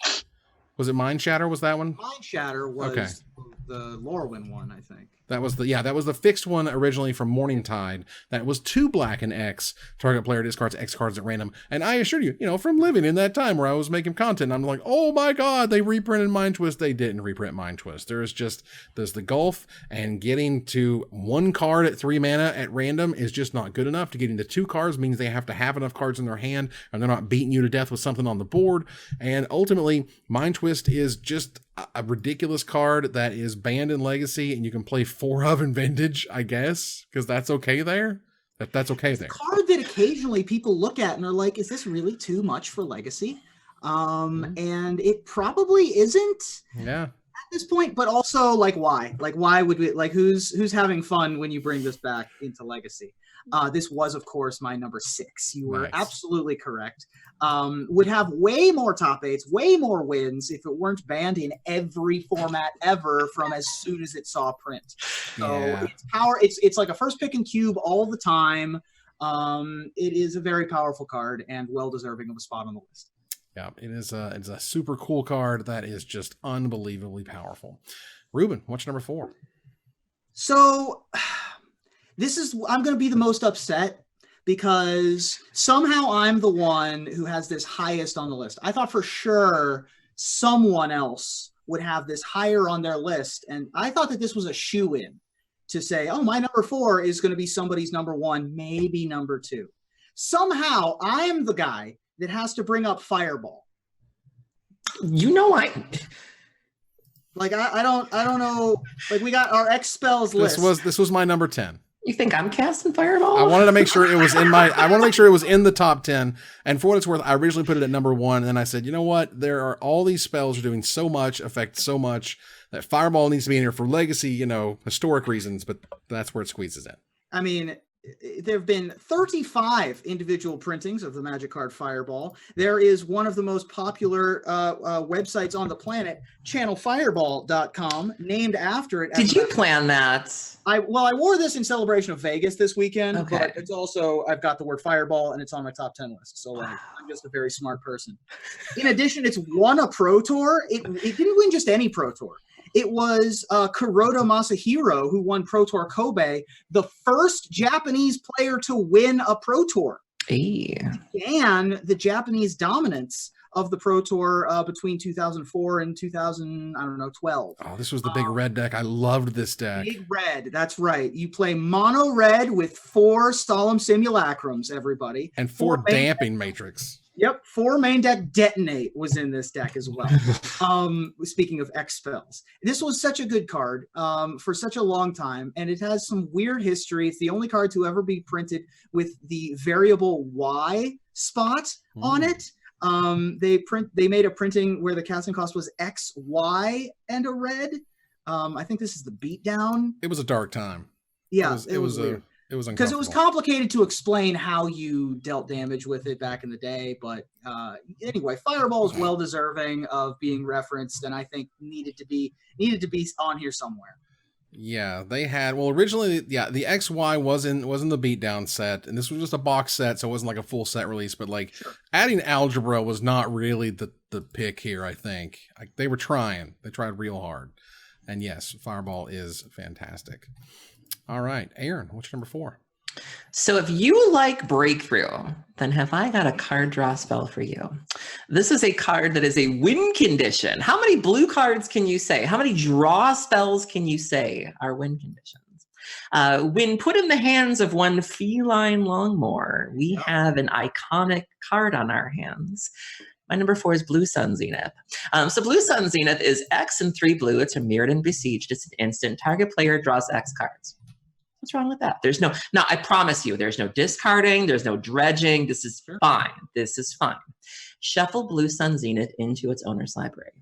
Was it Mind Shatter? Was that one? Mind Shatter was the Lorwyn one, I think. That was the fixed one originally from Morningtide. That was 2 black and X. Target player discards X cards at random. And I assure you, from living in that time where I was making content, I'm like, oh my God, they reprinted Mind Twist. They didn't reprint Mind Twist. There's the gulf, and getting to 1 card at 3 mana at random is just not good enough. To getting to 2 cards means they have to have enough cards in their hand, and they're not beating you to death with something on the board. And ultimately, Mind Twist is just a ridiculous card that is banned in Legacy, and you can play 4 of in Vintage, I guess, because that's okay there. That's okay there. It's a card that occasionally people look at and are like, is this really too much for Legacy? And it probably isn't. Yeah. At this point, but also like why? Like why would we who's having fun when you bring this back into Legacy? This was, of course, my number 6. You were absolutely correct. Would have way more top 8s, way more wins if it weren't banned in every format ever from as soon as it saw print. So its power, it's like a first pick and cube all the time. It is a very powerful card and well deserving of a spot on the list. Yeah, it's a super cool card that is just unbelievably powerful. Ruben, what's number 4? So I'm going to be the most upset because somehow I'm the one who has this highest on the list. I thought for sure someone else would have this higher on their list. And I thought that this was a shoe-in to say, oh, my number 4 is going to be somebody's number 1, maybe number 2. Somehow I am the guy that has to bring up Fireball. Like I don't know. Like we got our X spells list. This was my number 10. You think I'm casting Fireball? I wanted to make sure it was in my. I want to make sure it was in the top 10. And for what it's worth, I originally put it at number 1, and I said, you know what? There are all these spells are doing so much, affect so much that Fireball needs to be in here for legacy, historic reasons. But that's where it squeezes in. I mean, there have been 35 individual printings of the Magic card Fireball. There is one of the most popular websites on the planet, channelfireball.com, named after it. Did you plan that? I wore this in celebration of Vegas this weekend, Okay. but it's also, I've got the word Fireball and it's on my top 10 list. So I'm just a very smart person. In addition, it's won a Pro Tour. It didn't win just any Pro Tour. It was Kuroda Masahiro who won Pro Tour Kobe, the first Japanese player to win a Pro Tour. Hey. And the Japanese dominance of the Pro Tour between 2004 and 2012. Oh, this was the big red deck. I loved this deck. Big red, that's right. You play mono red with 4 Solemn Simulacrums, everybody. And 4 Damping Matrix. Yep, 4 main deck Detonate was in this deck as well. Speaking of X spells, this was such a good card for such a long time, and it has some weird history. It's the only card to ever be printed with the variable Y spot on it. They made a printing where the casting cost was X, Y, and a red. I think this is the beatdown. It was a dark time. Yeah, it was weird. It was because it was complicated to explain how you dealt damage with it back in the day. But anyway, Fireball is well deserving of being referenced, and I think needed to be on here somewhere. Yeah, they had originally, the XY was in the beatdown set, and this was just a box set, so it wasn't like a full set release. But adding algebra was not really the pick here. I think they were trying. They tried real hard, and yes, Fireball is fantastic. All right, Aaron, what's your number 4? So if you like Breakthrough, then have I got a card draw spell for you. This is a card that is a win condition. How many blue cards can you say? How many draw spells can you say are win conditions? When put in the hands of one Feline Longmore, we have an iconic card on our hands. My number 4 is Blue Sun Zenith. So Blue Sun Zenith is X and 3 blue. It's a Mirrored and Besieged. It's an instant. Target player draws X cards. What's wrong with that? Now I promise you, there's no discarding, there's no dredging. This is fine. This is fine. Shuffle Blue Sun Zenith into its owner's library.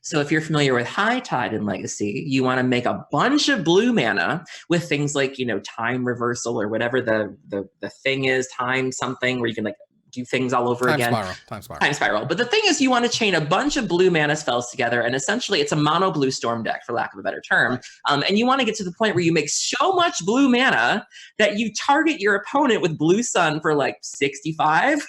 So if you're familiar with High Tide in Legacy, you want to make a bunch of blue mana with things like, time reversal or whatever the thing is, time something where you can do things all over again. Time spiral. But the thing is, you want to chain a bunch of blue mana spells together, and essentially it's a mono blue storm deck, for lack of a better term. And you want to get to the point where you make so much blue mana that you target your opponent with Blue Sun for 65.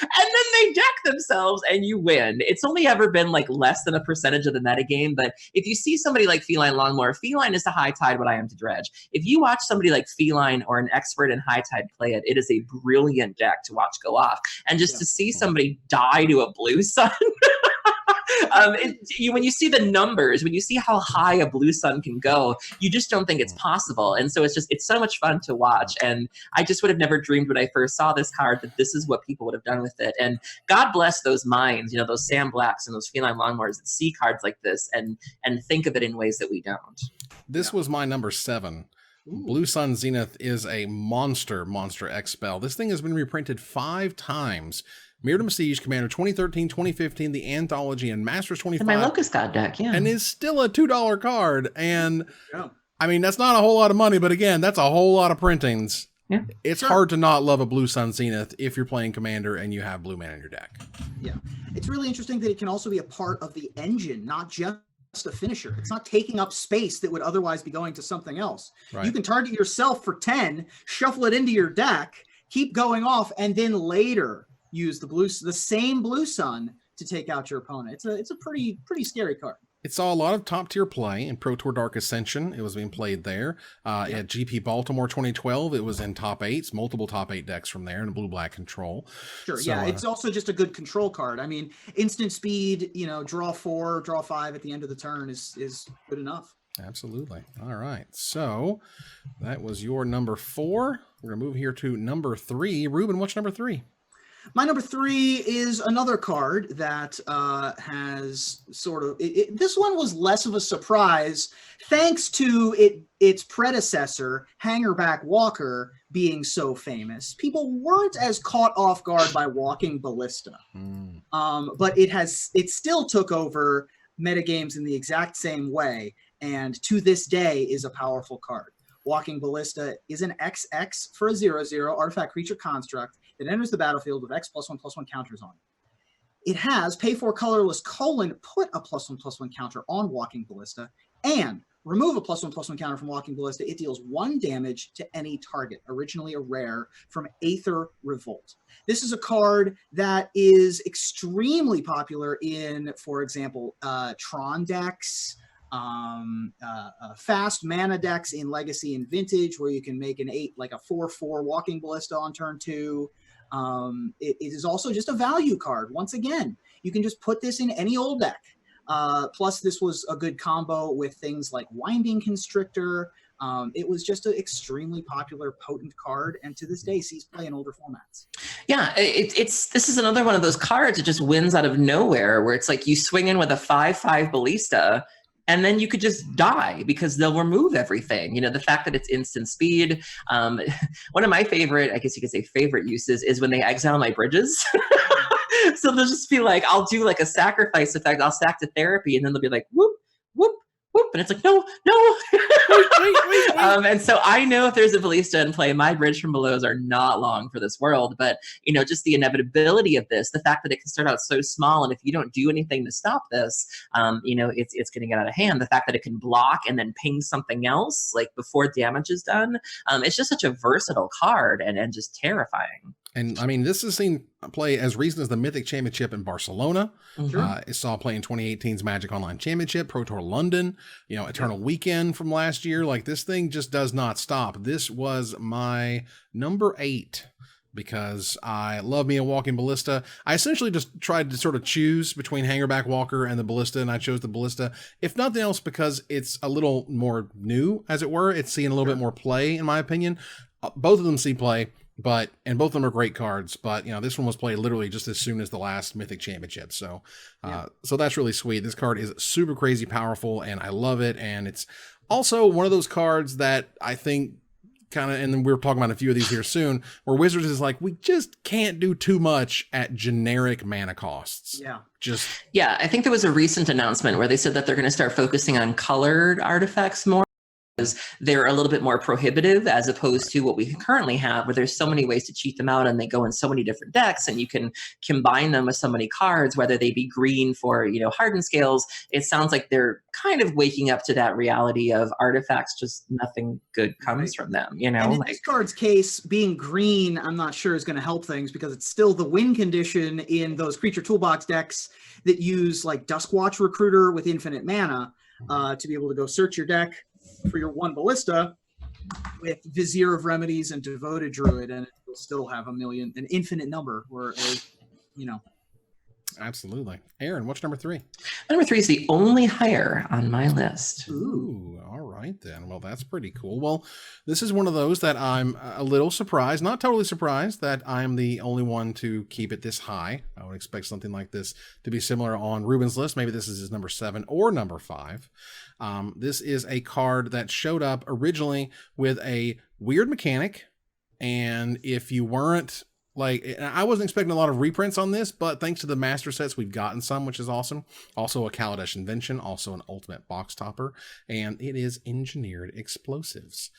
And then they deck themselves and you win. It's only ever been less than a percentage of the metagame, but if you see somebody like Feline Longmore, Feline is to High Tide what I am to Dredge. If you watch somebody like Feline or an expert in High Tide play it, it is a brilliant deck to watch go off. And just to see somebody die to a Blue Sun, when you see the numbers, when you see how high a Blue Sun can go, you just don't think it's possible. And so it's so much fun to watch. And I just would have never dreamed when I first saw this card that this is what people would have done with it. And God bless those minds, those Sam Blacks and those Feline Longmores that see cards like this and think of it in ways that we don't. This was my number 7. Ooh. Blue Sun Zenith is a monster X spell. This thing has been reprinted 5 times. Mirrored and Besieged, Commander 2013, 2015, the Anthology, and Masters 25. And my Locust God deck, yeah. And is still a $2 card. And, I mean, that's not a whole lot of money, but again, that's a whole lot of printings. Yeah. It's hard to not love a Blue Sun Zenith if you're playing Commander and you have blue mana in your deck. Yeah. It's really interesting that it can also be a part of the engine, not just a finisher. It's not taking up space that would otherwise be going to something else. Right. You can target yourself for 10, shuffle it into your deck, keep going off, and then later use the same Blue Sun to take out your opponent. It's a pretty scary card. It saw a lot of top tier play in Pro Tour Dark Ascension. It was being played there. At GP Baltimore 2012, it was in top 8s, multiple top 8 decks from there in blue-black control. Sure, so, yeah, it's also just a good control card. I mean, instant speed, draw 4, draw 5 at the end of the turn is good enough. Absolutely. All right. So that was your number 4. We're going to move here to number 3. Ruben, what's number 3? My number 3 is another card that has sort of this one was less of a surprise thanks to its predecessor, Hangar Backwalker, being so famous. People weren't as caught off guard by Walking Ballista, but it still took over metagames in the exact same way, and to this day is a powerful card. Walking Ballista is an XX for a 0/0 artifact creature construct that enters the battlefield with X+1/+1 counters on it. It has pay for colorless : put a +1/+1 counter on Walking Ballista and remove a +1/+1 counter from Walking Ballista. It deals 1 damage to any target, originally a rare from Aether Revolt. This is a card that is extremely popular in, for example, Tron decks, fast mana decks in Legacy and Vintage, where you can make an 4/4 Walking Ballista on turn 2. It is also just a value card. Once again, you can just put this in any old deck. Plus, this was a good combo with things like Winding Constrictor. It was just an extremely popular, potent card, and to this day sees play in older formats. Yeah, this is another one of those cards that just wins out of nowhere, where it's like you swing in with a 5/5 Ballista, and then you could just die because they'll remove everything. You know, the fact that it's instant speed. One of my favorite, I guess you could say favorite uses, is when they exile my bridges. So they'll just be like, I'll do like a sacrifice effect. I'll sack to therapy, and then they'll be like, whoop, whoop, whoop. And it's like, no. Wait. And so I know if there's a Ballista in play, my bridge from belows are not long for this world. But, you know, just the inevitability of this, the fact that it can start out so small, and if you don't do anything to stop this, you know, it's going to get out of hand. The fact that it can block and then ping something else, like before damage is done, it's just such a versatile card and just terrifying. And I mean, this has seen play as recent as the Mythic Championship in Barcelona. It saw play in 2018's Magic Online Championship, Pro Tour London, you know, Eternal Weekend from last year. Like, this thing just does not stop. This was my number 8 because I love me a Walking Ballista. I essentially just tried to sort of choose between Hangar Backwalker and the Ballista, and I chose the Ballista, if nothing else, because it's a little more new, as it were. It's seeing a little bit more play, in my opinion. Both of them see play. And both of them are great cards, but you know, this one was played literally just as soon as the last Mythic Championship. So, so that's really sweet. This card is super crazy powerful, and I love it. And it's also one of those cards that I think kind of, and then we're talking about a few of these here soon, where Wizards is like, we just can't do too much at generic mana costs. Yeah, I think there was a recent announcement where they said that they're going to start focusing on colored artifacts more. They're a little bit more prohibitive as opposed to what we currently have, where there's so many ways to cheat them out, and they go in so many different decks, and you can combine them with so many cards, whether they be green for, you know, hardened scales. It sounds like they're kind of waking up to that reality of artifacts, just nothing good comes from them, you know? And in this card's case, being green, I'm not sure is going to help things, because it's still the win condition in those creature toolbox decks that use like Duskwatch Recruiter with infinite mana to be able to go search your deck for your 1 Ballista with Vizier of Remedies and Devoted Druid, and it will still have an infinite number, or you know. Absolutely. Aaron, what's number 3? Number 3 is the only higher on my list. Ooh, all right then. Well, that's pretty cool. Well, this is one of those that I'm a little surprised, not totally surprised, that I'm the only one to keep it this high. I would expect something like this to be similar on Ruben's list. Maybe this is his number 7 or number 5. This is a card that showed up originally with a weird mechanic, and if you weren't like, I wasn't expecting a lot of reprints on this, but thanks to the master sets, we've gotten some, which is awesome. Also a Kaladesh Invention, also an ultimate box topper, and it is Engineered Explosives.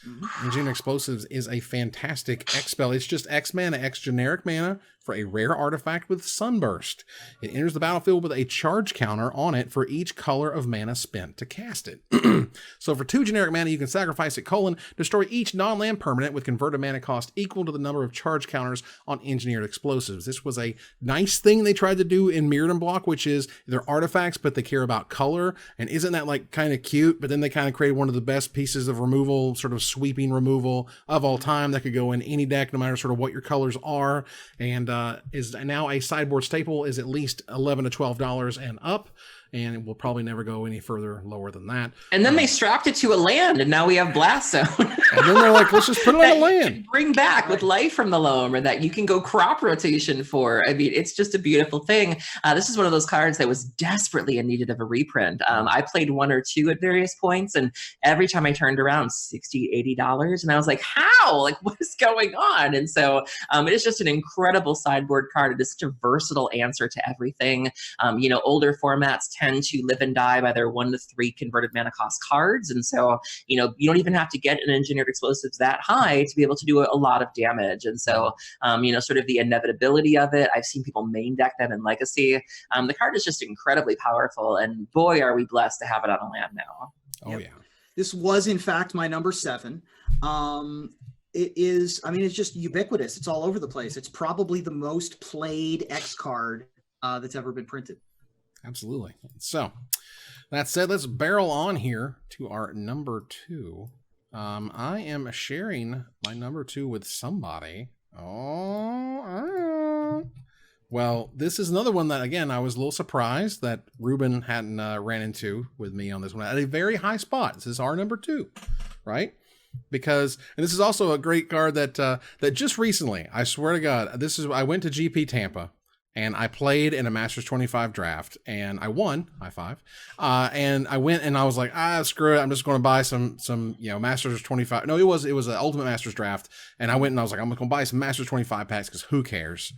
Engineered Explosives is a fantastic X spell. It's just X mana, X generic mana for a rare artifact with Sunburst. It enters the battlefield with a charge counter on it for each color of mana spent to cast it. So for 2 generic mana, you can sacrifice it, destroy each non-land permanent with converted mana cost equal to the number of charge counters on Engineered Explosives. This was a nice thing they tried to do in Mirrodin Block, which is they're artifacts, but they care about color. And isn't that like kind of cute? But then they kind of created one of the best pieces of removal, sort of sweeping removal of all time that could go in any deck, no matter sort of what your colors are. And is now a sideboard staple, is at least $11 to $12 and up. and we'll probably never go any further lower than that. And then they strapped it to a land, and now we have Blast Zone. And then they're like, let's just put it on a land. Bring back with life from the loam, or that you can go crop rotation for. I mean, it's just a beautiful thing. This is one of those cards that was desperately in need of a reprint. I played 1 or 2 at various points, and every time I turned around, $60, $80. And I was like, how? Like, what is going on? And so it is just an incredible sideboard card. It is such a versatile answer to everything. Older formats tend to live and die by their 1 to 3 converted mana cost cards. And so, you don't even have to get an engineered explosives that high to be able to do a lot of damage. And so, sort of the inevitability of it. I've seen people main deck them in Legacy. The card is just incredibly powerful. And boy, are we blessed to have it on a land now. Oh, yeah. This was, in fact, my number 7. It is, it's just ubiquitous. It's all over the place. It's probably the most played X card that's ever been printed. Absolutely. So, that said, let's barrel on here to our number 2. I am sharing my number 2 with somebody. Well, this is another one that, again, I was a little surprised that Ruben hadn't ran into with me on this one at a very high spot. This is our number 2, right? Because, and this is also a great card that that just recently, I swear to God, I went to GP Tampa and I played in a Masters 25 draft and I won, high five. And I went and I was like, screw it. I'm just going to buy some Masters 25. No, it was an Ultimate Masters draft. And I went and I was like, I'm going to buy some Masters 25 packs because who cares?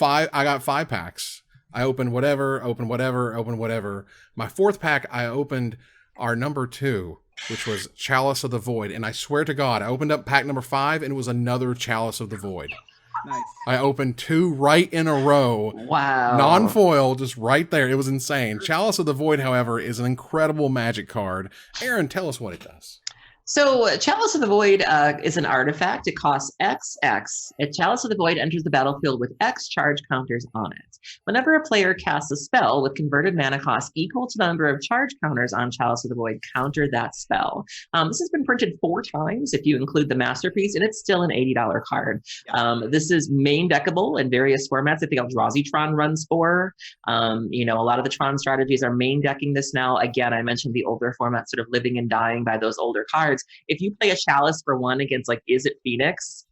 I got 5 packs. I opened whatever. My 4th pack, I opened our number 2, which was Chalice of the Void. And I swear to God, I opened up pack number 5 and it was another Chalice of the Void. Nice. I opened 2 right in a row. Wow. Non-foil, just right there. It was insane. Chalice of the Void, however, is an incredible Magic card. Aaron, tell us what it does. So Chalice of the Void is an artifact. It costs XX. Chalice of the Void enters the battlefield with X charge counters on it. Whenever a player casts a spell with converted mana cost equal to the number of charge counters on Chalice of the Void, counter that spell. This has been printed 4 times if you include the Masterpiece, and it's still an $80 card. This is main deckable in various formats. I think Eldrazi-Tron runs 4. A lot of the Tron strategies are main decking this now. Again, I mentioned the older format sort of living and dying by those older cards. If you play a Chalice for 1 against, like, Is It Phoenix?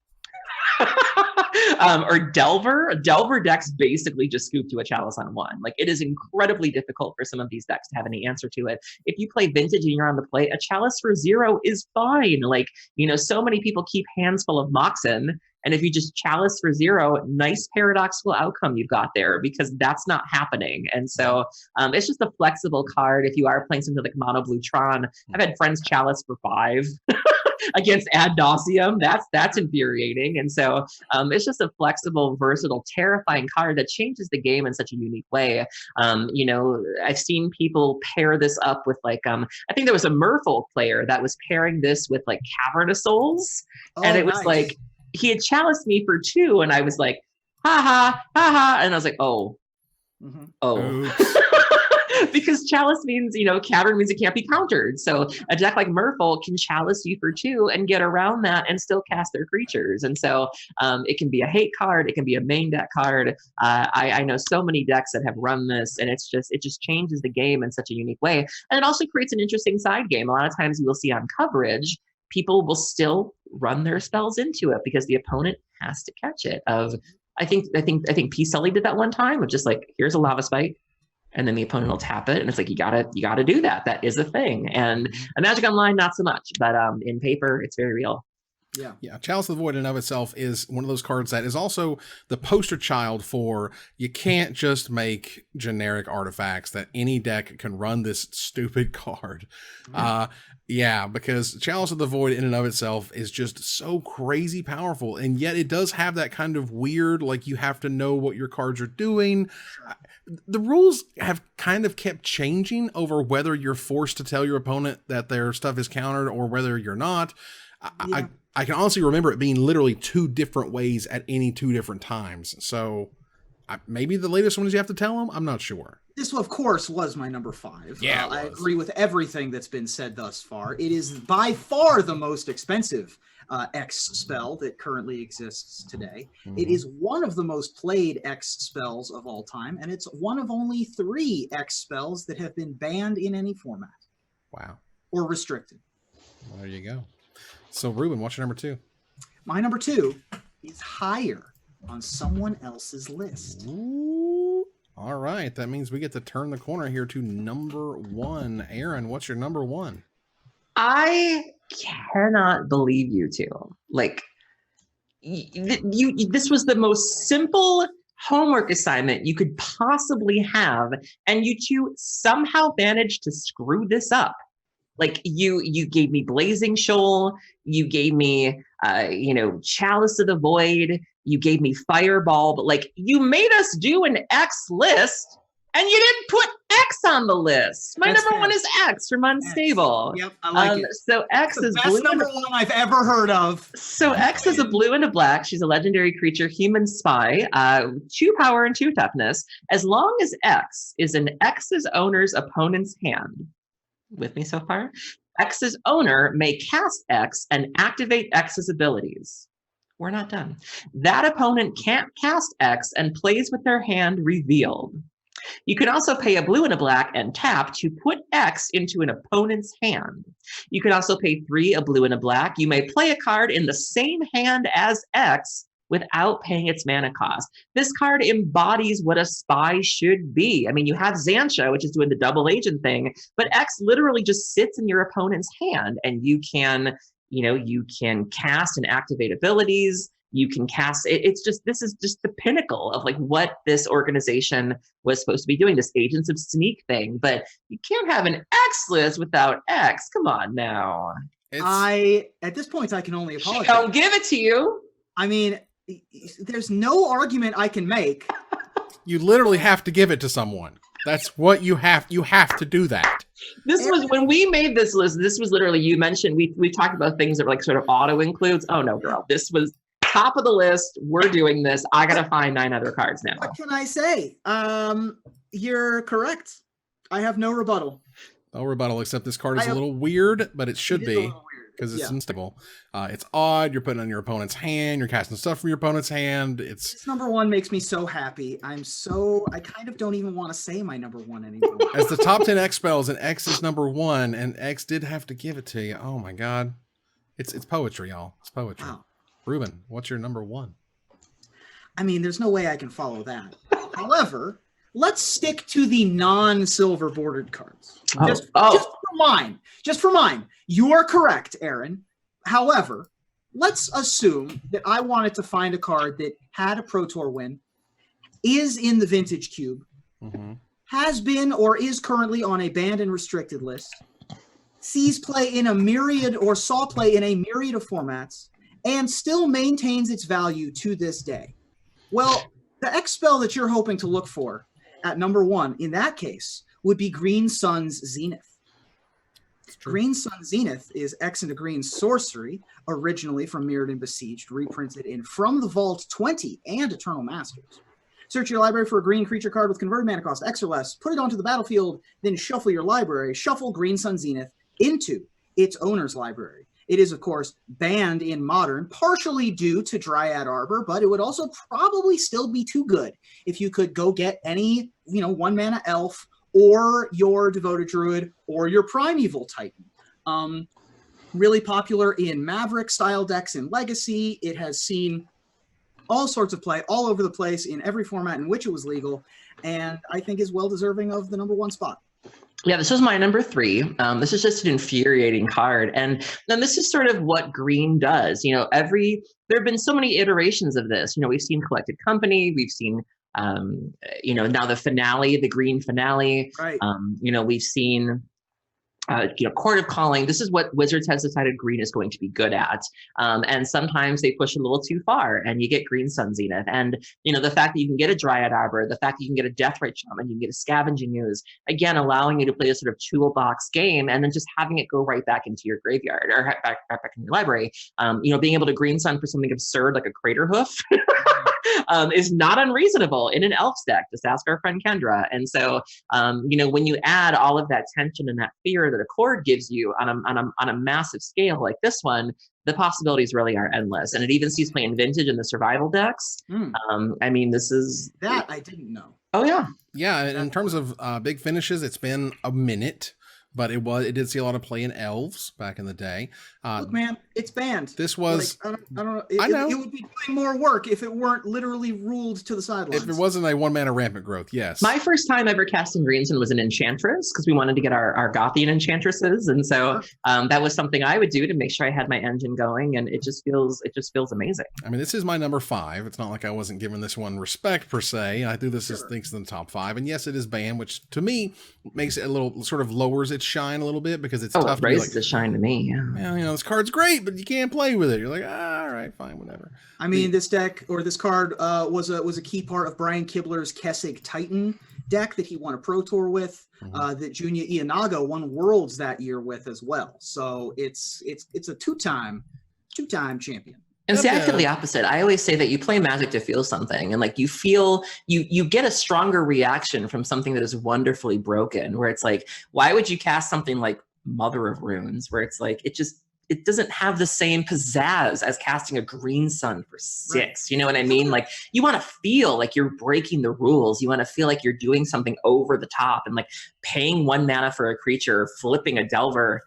Or Delver decks basically just scoop to a Chalice on 1. Like, it is incredibly difficult for some of these decks to have any answer to it. If you play Vintage and you're on the play, a Chalice for 0 is fine. Like, so many people keep hands full of Moxen, and if you just Chalice for 0, nice paradoxical outcome you've got there, because that's not happening. And so it's just a flexible card. If you are playing something like Mono Blue Tron, I've had friends Chalice for 5 against Ad Nauseam. That's infuriating. And so it's just a flexible, versatile, terrifying card that changes the game in such a unique way. I've seen people pair this up with, like, I think there was a Merfolk player that was pairing this with, like, Cavern of Souls. And it was nice. like, he had chaliced me for 2, and I was like, ha ha, ha ha. And I was like, oh. Because Chalice means, Cavern means it can't be countered. So a deck like Merfolk can Chalice you for 2 and get around that and still cast their creatures. And so it can be a hate card. It can be a main deck card. I know so many decks that have run this, and it just changes the game in such a unique way. And it also creates an interesting side game. A lot of times you will see on coverage, people will still run their spells into it because the opponent has to catch it. I think P. Sully did that one time of just like, here's a Lava Spike, and then the opponent will tap it, and it's like, you gotta do that. That is a thing. And Magic Online, not so much, but in paper, it's very real. Yeah. Chalice of the Void in and of itself is one of those cards that is also the poster child for, you can't just make generic artifacts that any deck can run this stupid card. Because Chalice of the Void in and of itself is just so crazy powerful, and yet it does have that kind of weird, like, you have to know what your cards are doing. The rules have kind of kept changing over whether you're forced to tell your opponent that their stuff is countered or whether you're not. I can honestly remember it being literally 2 different ways at any 2 different times. So Maybe the latest one is you have to tell them. I'm not sure. This, of course, was my number 5. Yeah, I agree with everything that's been said thus far. It is by far the most expensive X spell that currently exists today. Mm-hmm. It is one of the most played X spells of all time, and it's one of only 3 X spells that have been banned in any format. Wow. Or restricted. Well, there you go. So, Ruben, what's your number 2? My number 2 is higher on someone else's list. Ooh. All right. That means we get to turn the corner here to number 1. Aaron, what's your number 1? I cannot believe you two. Like, this was the most simple homework assignment you could possibly have, and you two somehow managed to screw this up. Like, you gave me Blazing Shoal, you gave me Chalice of the Void, you gave me Fireball, but like, you made us do an X list and you didn't put X on the list. My number 1 is X from Unstable. Yep, I like it. So X is best blue number 1 I've ever heard of. So X is a blue and a black. She's a legendary creature, human spy, 2 power and 2 toughness. As long as X is in X's owner's opponent's hand. With me so far? X's owner may cast X and activate X's abilities. We're not done. That opponent can't cast X and plays with their hand revealed. You can also pay a blue and a black and tap to put X into an opponent's hand. You can also pay 3 a blue and a black. You may play a card in the same hand as X without paying its mana cost. This card embodies what a spy should be. I mean, you have Xantia, which is doing the double agent thing, but X literally just sits in your opponent's hand, and you can cast and activate abilities. You can cast this is just the pinnacle of like what this organization was supposed to be doing, this Agents of Sneak thing. But you can't have an X list without X. Come on now. At this point, I can only apologize. I'll give it to you. I mean, there's no argument I can make. You literally have to give it to someone. That's what you have. You have to do that. This was when we made this list. This was literally, you mentioned, we talked about things that were like sort of auto includes. Oh no, girl, this was top of the list. We're doing this. I gotta find 9 other cards now. What can I say? You're correct. I have no rebuttal. No rebuttal, except this card is a little weird, but it should be because it's unstable. It's odd. You're putting it on your opponent's hand. You're casting stuff from your opponent's hand. This number 1 makes me so happy. I kind of don't even want to say my number 1 anymore. As the top 10 X spells, and X is number 1, and X did have to give it to you. Oh my God. It's poetry, y'all. It's poetry. Wow. Ruben, what's your number 1? I mean, there's no way I can follow that. However, let's stick to the non-silver bordered cards. Just for mine. You are correct, Aaron. However, let's assume that I wanted to find a card that had a Pro Tour win, is in the Vintage Cube, has been or is currently on a banned and restricted list, sees play in a myriad or saw play in a myriad of formats, and still maintains its value to this day. Well, the X spell that you're hoping to look for at number 1, in that case, would be Green Sun's Zenith. Green Sun Zenith is X and a green sorcery, originally from Mirrored and Besieged, reprinted in From the Vault 20 and Eternal Masters. Search your library for a green creature card with converted mana cost X or less, put it onto the battlefield, then shuffle your library, shuffle Green Sun Zenith into its owner's library. It is, of course, banned in Modern, partially due to Dryad Arbor, but it would also probably still be too good if you could go get any, 1-mana elf or your Devoted Druid or your Primeval Titan. Really popular in Maverick-style decks in Legacy. It has seen all sorts of play all over the place in every format in which it was legal, and I think is well-deserving of the number 1 spot. Yeah, this was my number 3. This is just an infuriating card. And then this is sort of what green does. There have been so many iterations of this. We've seen Collected Company. We've seen, now the finale, the green finale. Right. We've seen, Court of Calling. This is what Wizards has decided green is going to be good at. And sometimes they push a little too far and you get Green Sun Zenith. And, the fact that you can get a Dryad Arbor, the fact that you can get a Deathrite Shaman, you can get a Scavenging Ooze, again, allowing you to play a sort of toolbox game and then just having it go right back into your graveyard or back in your library. Being able to Green Sun for something absurd like a Crater Hoof is not unreasonable in an Elves deck. Just ask our friend Kendra. And so, when you add all of that tension and that fear that a Accord gives you on a massive scale like this one, the possibilities really are endless. And it even sees play in Vintage in the survival decks. This is... That I didn't know. Oh, yeah. Yeah, in terms of big finishes, it's been a minute. But it did see a lot of play in Elves back in the day. Look, man, it's banned. This was... I don't know. I know. It would be doing more work if it weren't literally ruled to the sidelines. If it wasn't a one-mana rampant growth, yes. My first time ever casting Greenson was an Enchantress, because we wanted to get our Gothian Enchantresses. And so that was something I would do to make sure I had my engine going. And it just feels amazing. I mean, this is my number 5. It's not like I wasn't giving this one respect, per se. I do this as things in the top 5. And yes, it is banned, which to me makes it a little, sort of lowers its shine a little bit, because it's tough to raises the shine to me. Yeah. This card's great, but you can't play with it. You're like, all right, fine, whatever. I mean, this deck or this card was a key part of Brian Kibler's Kessig Titan deck that he won a Pro Tour with. That Junya Ianaga won Worlds that year with as well. So it's a two-time champion. And see, I feel the opposite. I always say that you play Magic to feel something, and like you feel you get a stronger reaction from something that is wonderfully broken, where it's like, why would you cast something like Mother of Runes, where it's like it doesn't have the same pizzazz as casting a Green Sun for 6. Right. You know what I mean? Like, you want to feel like you're breaking the rules. You want to feel like you're doing something over the top, and like paying 1 mana for a creature, flipping a Delver.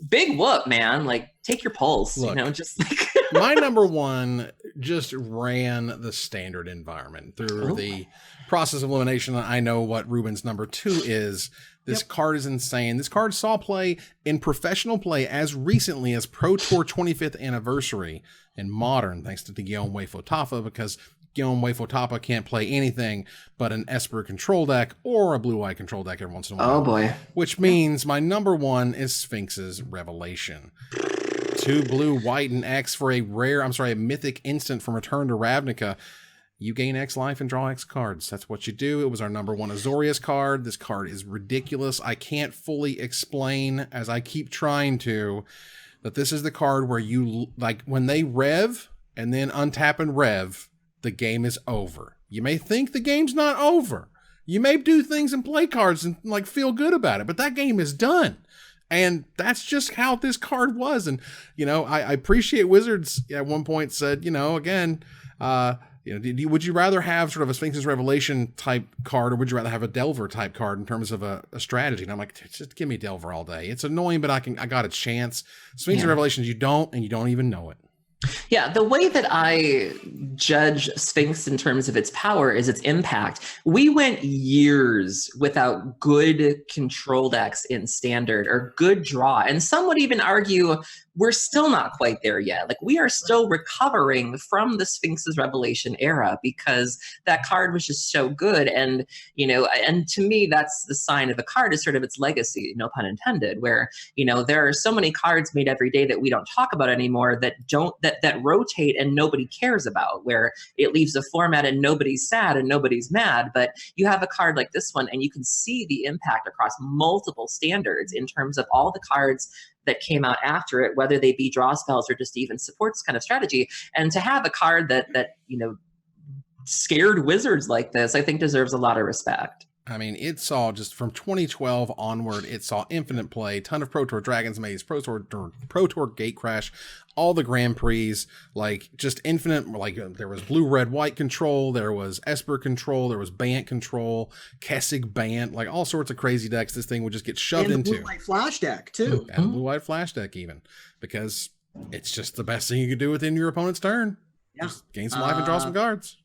Big whoop, man. Like, take your pulse. Look, just like my number 1 just ran the standard environment through the process of elimination. I know what Ruben's number 2 is. This card is insane. This card saw play in professional play as recently as Pro Tour 25th anniversary in Modern, thanks to Guillaume Wefotapa, because Guillaume Wefotapa can't play anything but an Esper control deck or a blue-white control deck every once in a while. Oh boy. Which means my number 1 is Sphinx's Revelation. 2 blue, white, and X for a mythic instant from Return to Ravnica. You gain X life and draw X cards. That's what you do. It was our number 1 Azorius card. This card is ridiculous. I can't fully explain, as I keep trying to, that this is the card where you, like, when they rev and then untap and rev, the game is over. You may think the game's not over. You may do things and play cards and like feel good about it, but that game is done. And that's just how this card was. And, I appreciate Wizards at one point said, again, would you rather have sort of a Sphinx's Revelation type card, or would you rather have a Delver type card in terms of a strategy? And I'm like, just give me Delver all day. It's annoying, but I got a chance. Sphinx's Revelations, you don't even know it. Yeah, the way that I judge Sphinx in terms of its power is its impact. We went years without good control decks in Standard or good draw. And some would even argue we're still not quite there yet. Like, we are still recovering from the Sphinx's Revelation era, because that card was just so good. And, and to me, that's the sign of a card, is sort of its legacy, no pun intended, where, there are so many cards made every day that we don't talk about anymore that rotate and nobody cares about, where it leaves a format and nobody's sad and nobody's mad. But you have a card like this one, and you can see the impact across multiple standards in terms of all the cards that came out after it, whether they be draw spells or just even supports kind of strategy. And to have a card that scared Wizards like this, I think deserves a lot of respect. I mean, it saw, just from 2012 onward, it saw infinite play, ton of Pro Tour Dragon's Maze, Pro Tour Gatecrash, all the Grand Prix, like just infinite. Like, there was blue, red, white control, there was Esper control, there was Bant control, Kessig Bant, like all sorts of crazy decks this thing would just get shoved into. And the blue-white flash deck too. And blue-white flash deck even, because it's just the best thing you could do within your opponent's turn. Yeah. Just gain some life and draw some cards.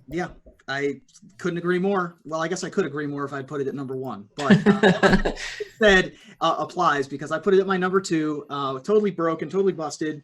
Yeah, I couldn't agree more. Well, I guess I could agree more if I'd put it at number 1, but said applies, because I put it at my number 2. Totally broken, totally busted.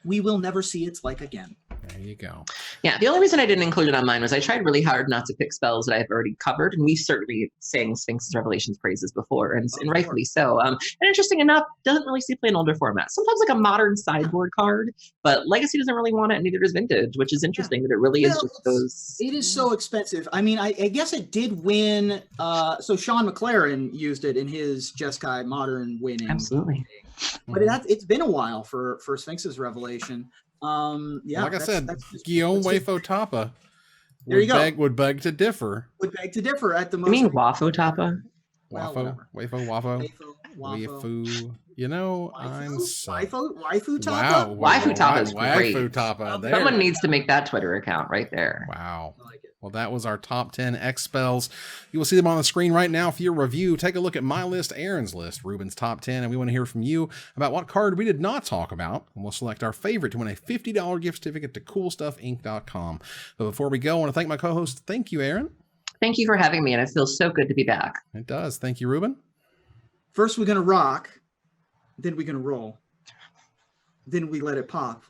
We will never see its like again. There you go. Yeah, the only reason I didn't include it on mine was I tried really hard not to pick spells that I've already covered, and we certainly sang Sphinx's Revelations praises before, and rightfully so. And interesting enough, doesn't really see play in older formats. Sometimes like a modern sideboard card, but Legacy doesn't really want it, and neither does Vintage, which is interesting that it really is just those. It is so expensive. I mean, I guess it did win. So Sean McLaren used it in his Jeskai Modern winning. Absolutely. But it's been a while for Sphinx's Revelation. Like I said, Guillaume Wefotapa There you go. Would beg to differ. Would beg to differ at the most. You mean Waffle Tapa? Well, Waifu. You know, Waifu Tapa? Waifu Tapa is great. Waifu Tapa. Someone needs to make that Twitter account right there. Wow. I like it. Well, that was our top 10 X spells. You will see them on the screen right now for your review. Take a look at my list, Aaron's list, Ruben's top 10, and we want to hear from you about what card we did not talk about. And we'll select our favorite to win a $50 gift certificate to CoolStuffInc.com. But before we go, I want to thank my co-host. Thank you, Aaron. Thank you for having me, and it feels so good to be back. It does. Thank you, Ruben. First, we're going to rock. Then we're going to roll. Then we let it pop.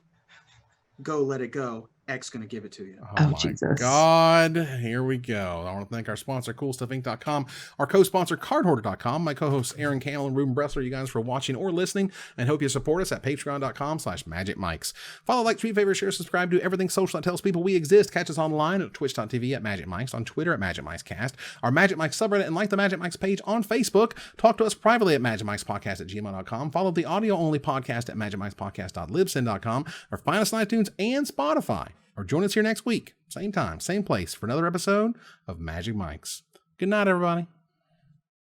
Go, let it go. X going to give it to you. Oh, my Jesus. God. Here we go. I want to thank our sponsor, CoolStuffInc.com, our co-sponsor, CardHoarder.com, my co-hosts, Aaron Cannell and Ruben Bressler, you guys for watching or listening, and hope you support us at patreon.com/magicmics. Follow, like, tweet, favorite, share, subscribe, do everything social that tells people we exist. Catch us online at twitch.tv at magicmics, on Twitter at magicmicecast, our Magic Mics subreddit, and like the Magic Mics page on Facebook. Talk to us privately at magicmicspodcast@gmail.com. Follow the audio-only podcast at magicmicspodcast.libsyn.com, or find us on iTunes and Spotify. Or join us here next week, same time, same place, for another episode of Magic Mics. Good night, everybody.